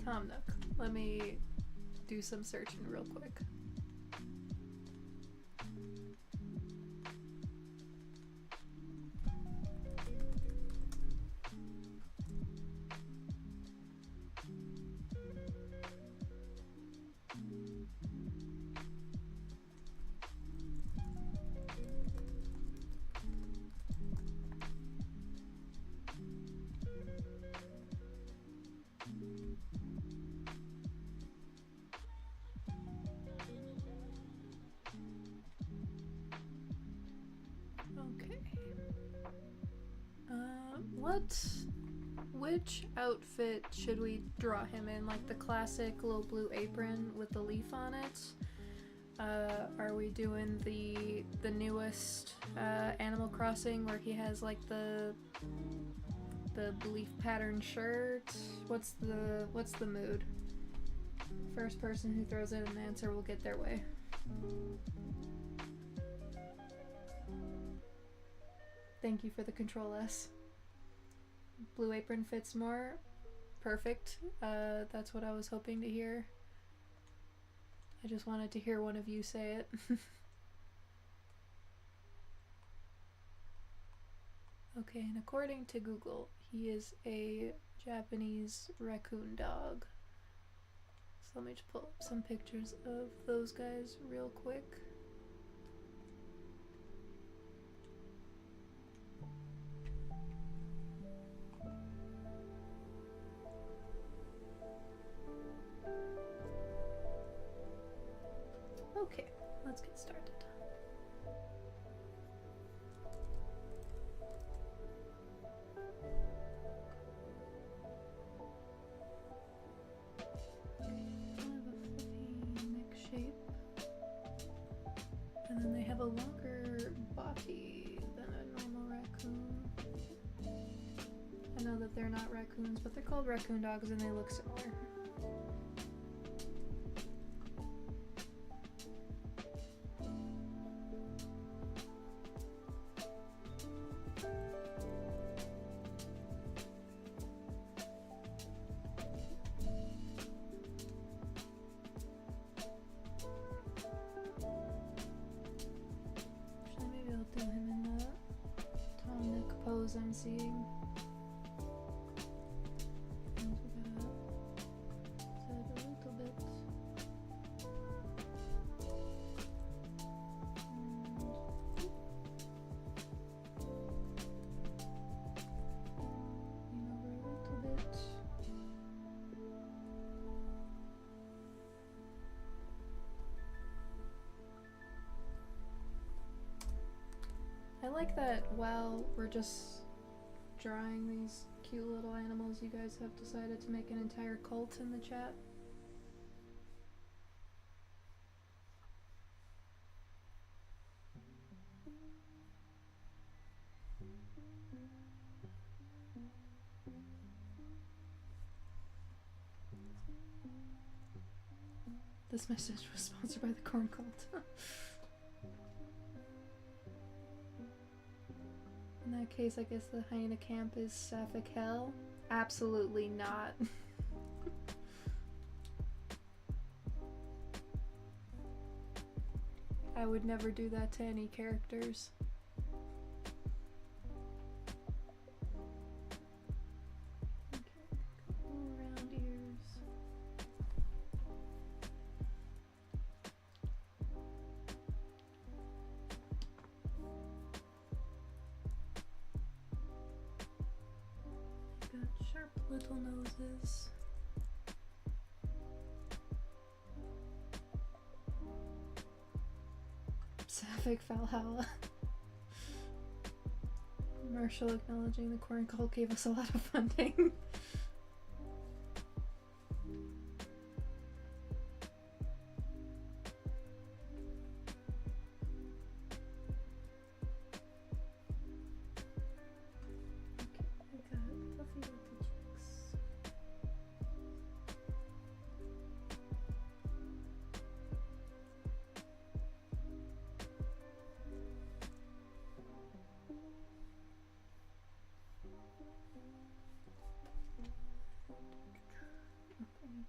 Tom Nook. Let me do some searching real quick. Which outfit should we draw him in? Like the classic little blue apron with the leaf on it? Are we doing the newest Animal Crossing where he has like the leaf pattern shirt? What's the mood? First person who throws in an answer will get their way. Thank you for the Control S. Blue apron fits more. Perfect. That's what I was hoping to hear. I just wanted to hear one of you say it. Okay, and according to Google, he is a Japanese raccoon dog. So let me just pull up some pictures of those guys real quick. Okay, let's get started. And then they have a longer body than a normal raccoon. I know that they're not raccoons, but they're called raccoon dogs and they look similar. I'm seeing. I like that while we're just drawing these cute little animals, you guys have decided to make an entire cult in the chat. This message was sponsored by the Corn Cult. In that case, I guess the hyena camp is sapphic hell? Absolutely not. I would never do that to any characters. Round ears. Got sharp little noses. Sapphic Valhalla. Marshall acknowledging the Corn Cult gave us a lot of funding.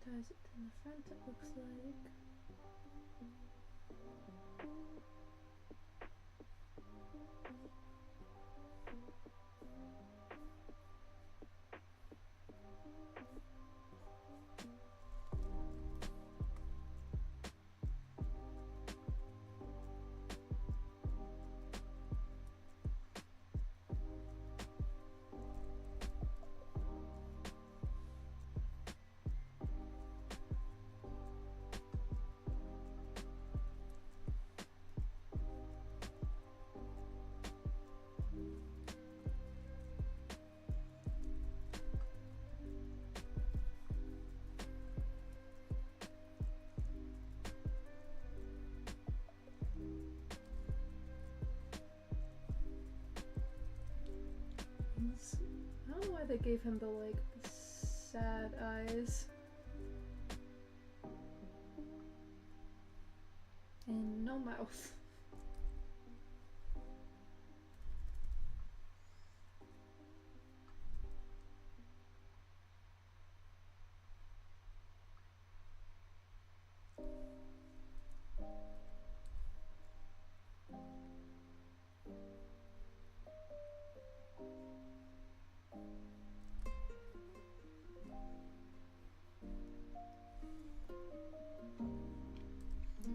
Ties it in the front, it looks like. I don't know why they gave him the, like, sad eyes. And no mouth.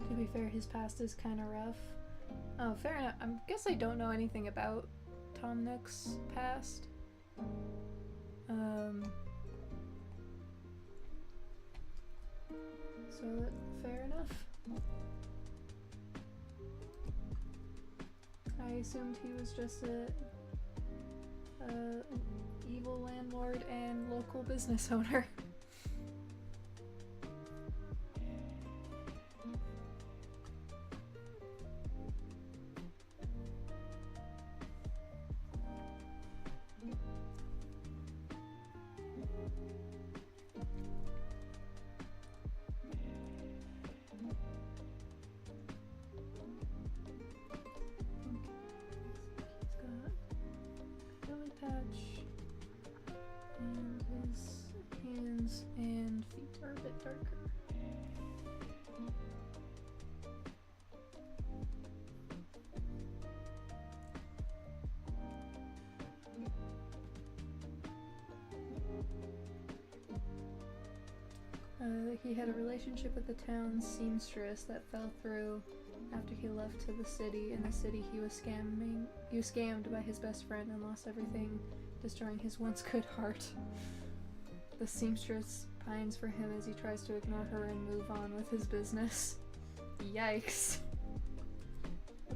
To be fair, his past is kind of rough. Oh, fair enough. I guess I don't know anything about Tom Nook's past. So fair enough. I assumed he was just a evil landlord and local business owner. Patch, and his hands and feet are a bit darker. He had a relationship with the town's seamstress that fell through after he left to the city. In the city, he was scammed by his best friend and lost everything, destroying his once good heart. The seamstress pines for him as he tries to ignore her and move on with his business. Yikes.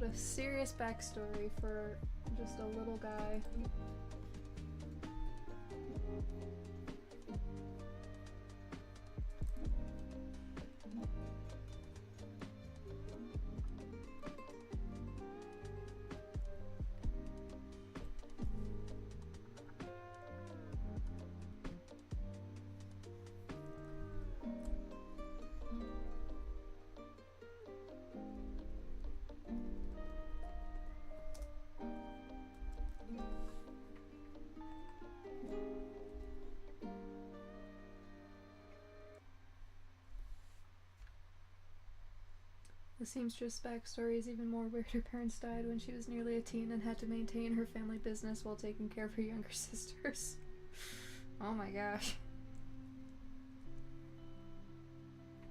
What a serious backstory for just a little guy. The seamstress backstory is even more weird. Her parents died when she was nearly a teen and had to maintain her family business while taking care of her younger sisters. Oh my gosh.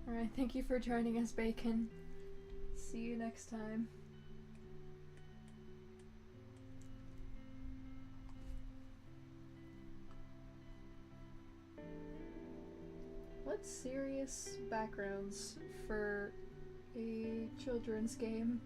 Alright, thank you for joining us, Bacon. See you next time. What serious backgrounds for a children's game.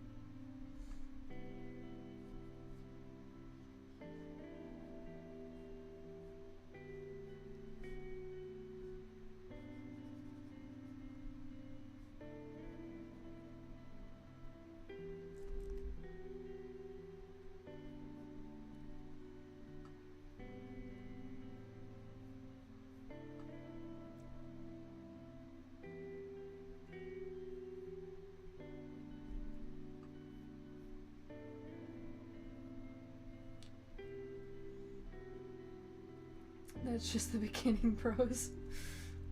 That's just the beginning, bros.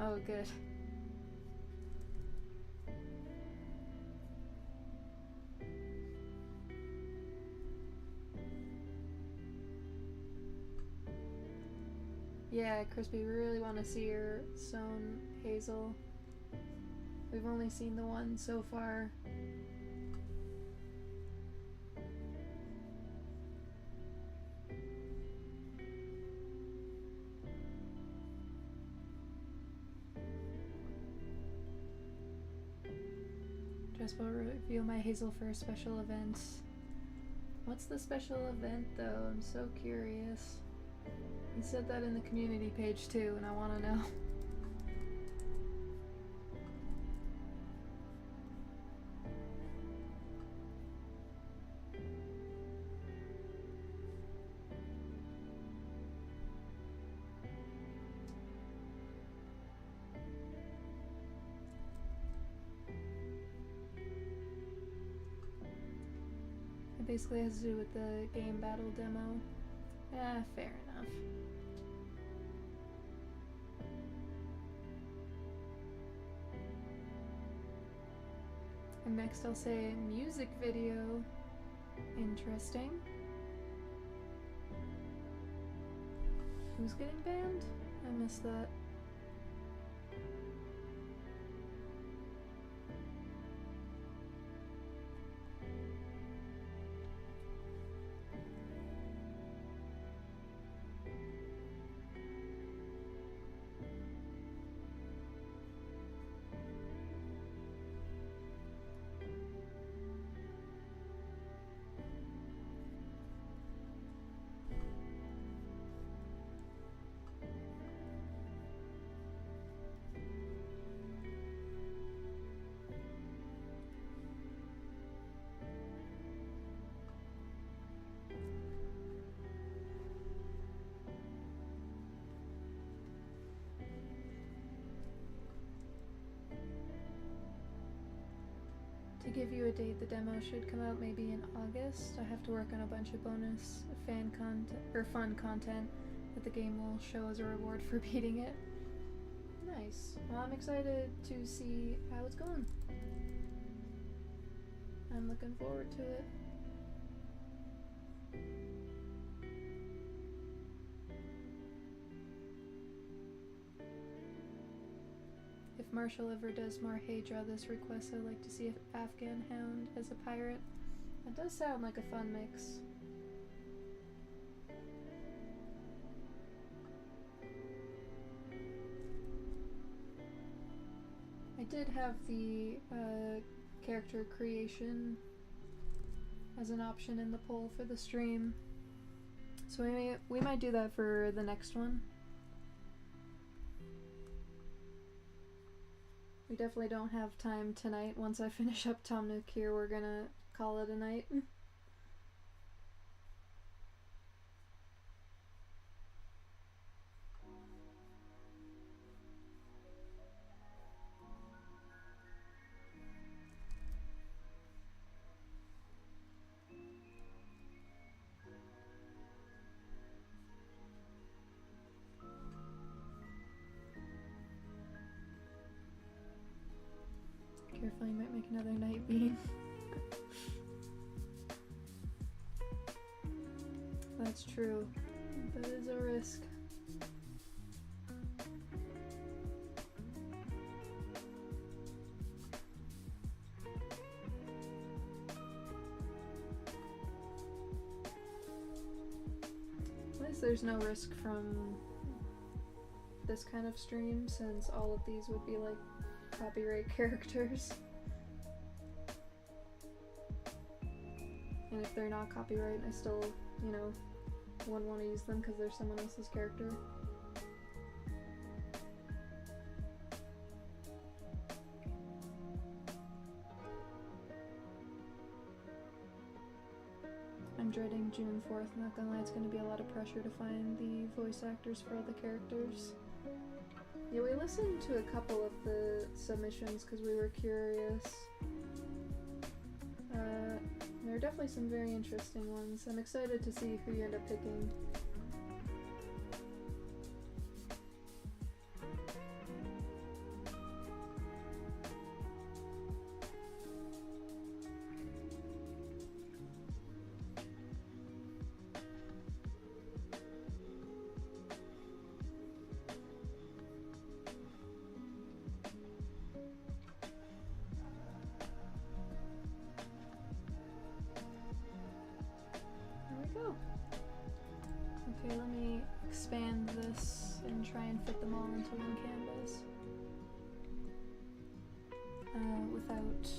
Oh, good. Yeah, Crispy, we really want to see your sewn Hazel. We've only seen the one so far. Just will reveal my Hazel for a special event. What's the special event, though? I'm so curious. He said that in the community page, too, and I want to know. It basically has to do with the game battle demo. Fair enough. And next I'll say music video. Interesting. Who's getting banned? I missed that. To give you a date, the demo should come out maybe in August. I have to work on a bunch of bonus fan content or fun content that the game will show as a reward for beating it. Nice. Well, I'm excited to see how it's going. I'm looking forward to it. If Marshall ever does more Hydra this request, I'd like to see an Afghan Hound as a pirate. That does sound like a fun mix. I did have the character creation as an option in the poll for the stream. So we might do that for the next one. We definitely don't have time tonight. Once I finish up Tom Nook here, we're gonna call it a night. Careful, you might make another night bean. That's true. That is a risk. At least there's no risk from this kind of stream, since all of these would be like copyright characters. And if they're not copyright, I still, you know, wouldn't want to use them because they're someone else's character. I'm dreading June 4th, not gonna lie, it's gonna be a lot of pressure to find the voice actors for all the characters. Yeah, we listened to a couple of the submissions because we were curious. There are definitely some very interesting ones. I'm excited to see who you end up picking. Okay, let me expand this and try and fit them all into one canvas. Without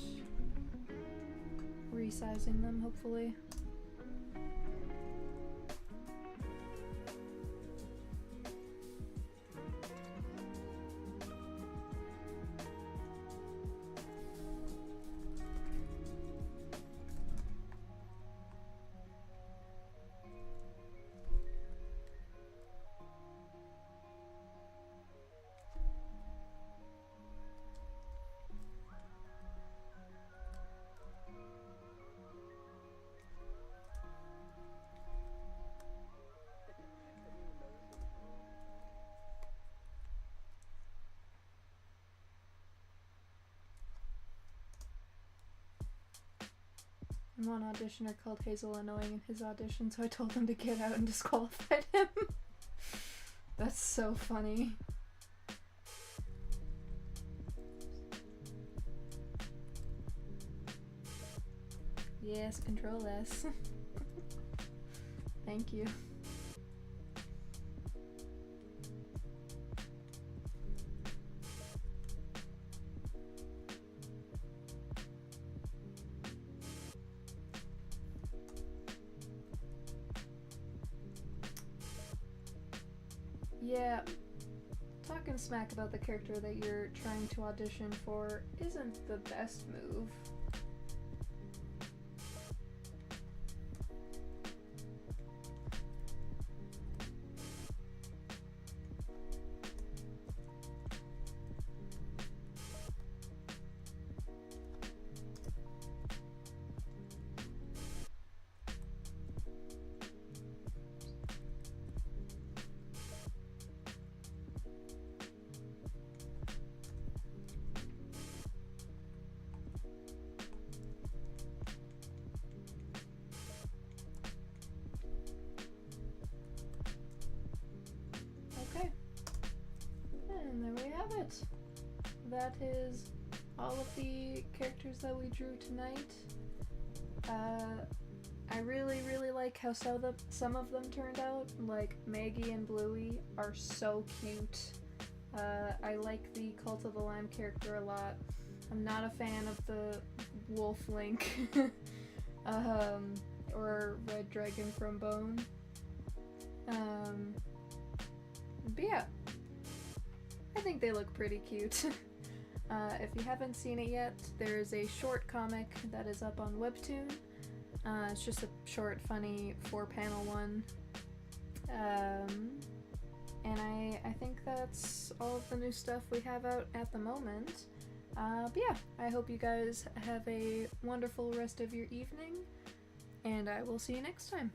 resizing them, hopefully. And one auditioner called Hazel annoying in his audition, so I told him to get out and disqualified him. That's so funny. Yes, Control S. Thank you. Yeah, talking smack about the character that you're trying to audition for isn't the best move. That is all of the characters that we drew tonight. I really like how some of them turned out. Like Maggie and Bluey are so cute. I like the Cult of the Lamb character a lot. I'm not a fan of the Wolf Link. or Red Dragon from Bone. But yeah, I think they look pretty cute. If you haven't seen it yet, there's a short comic that is up on Webtoon. It's just a short, funny 4-panel one. And I think that's all of the new stuff we have out at the moment. But yeah, I hope you guys have a wonderful rest of your evening, and I will see you next time.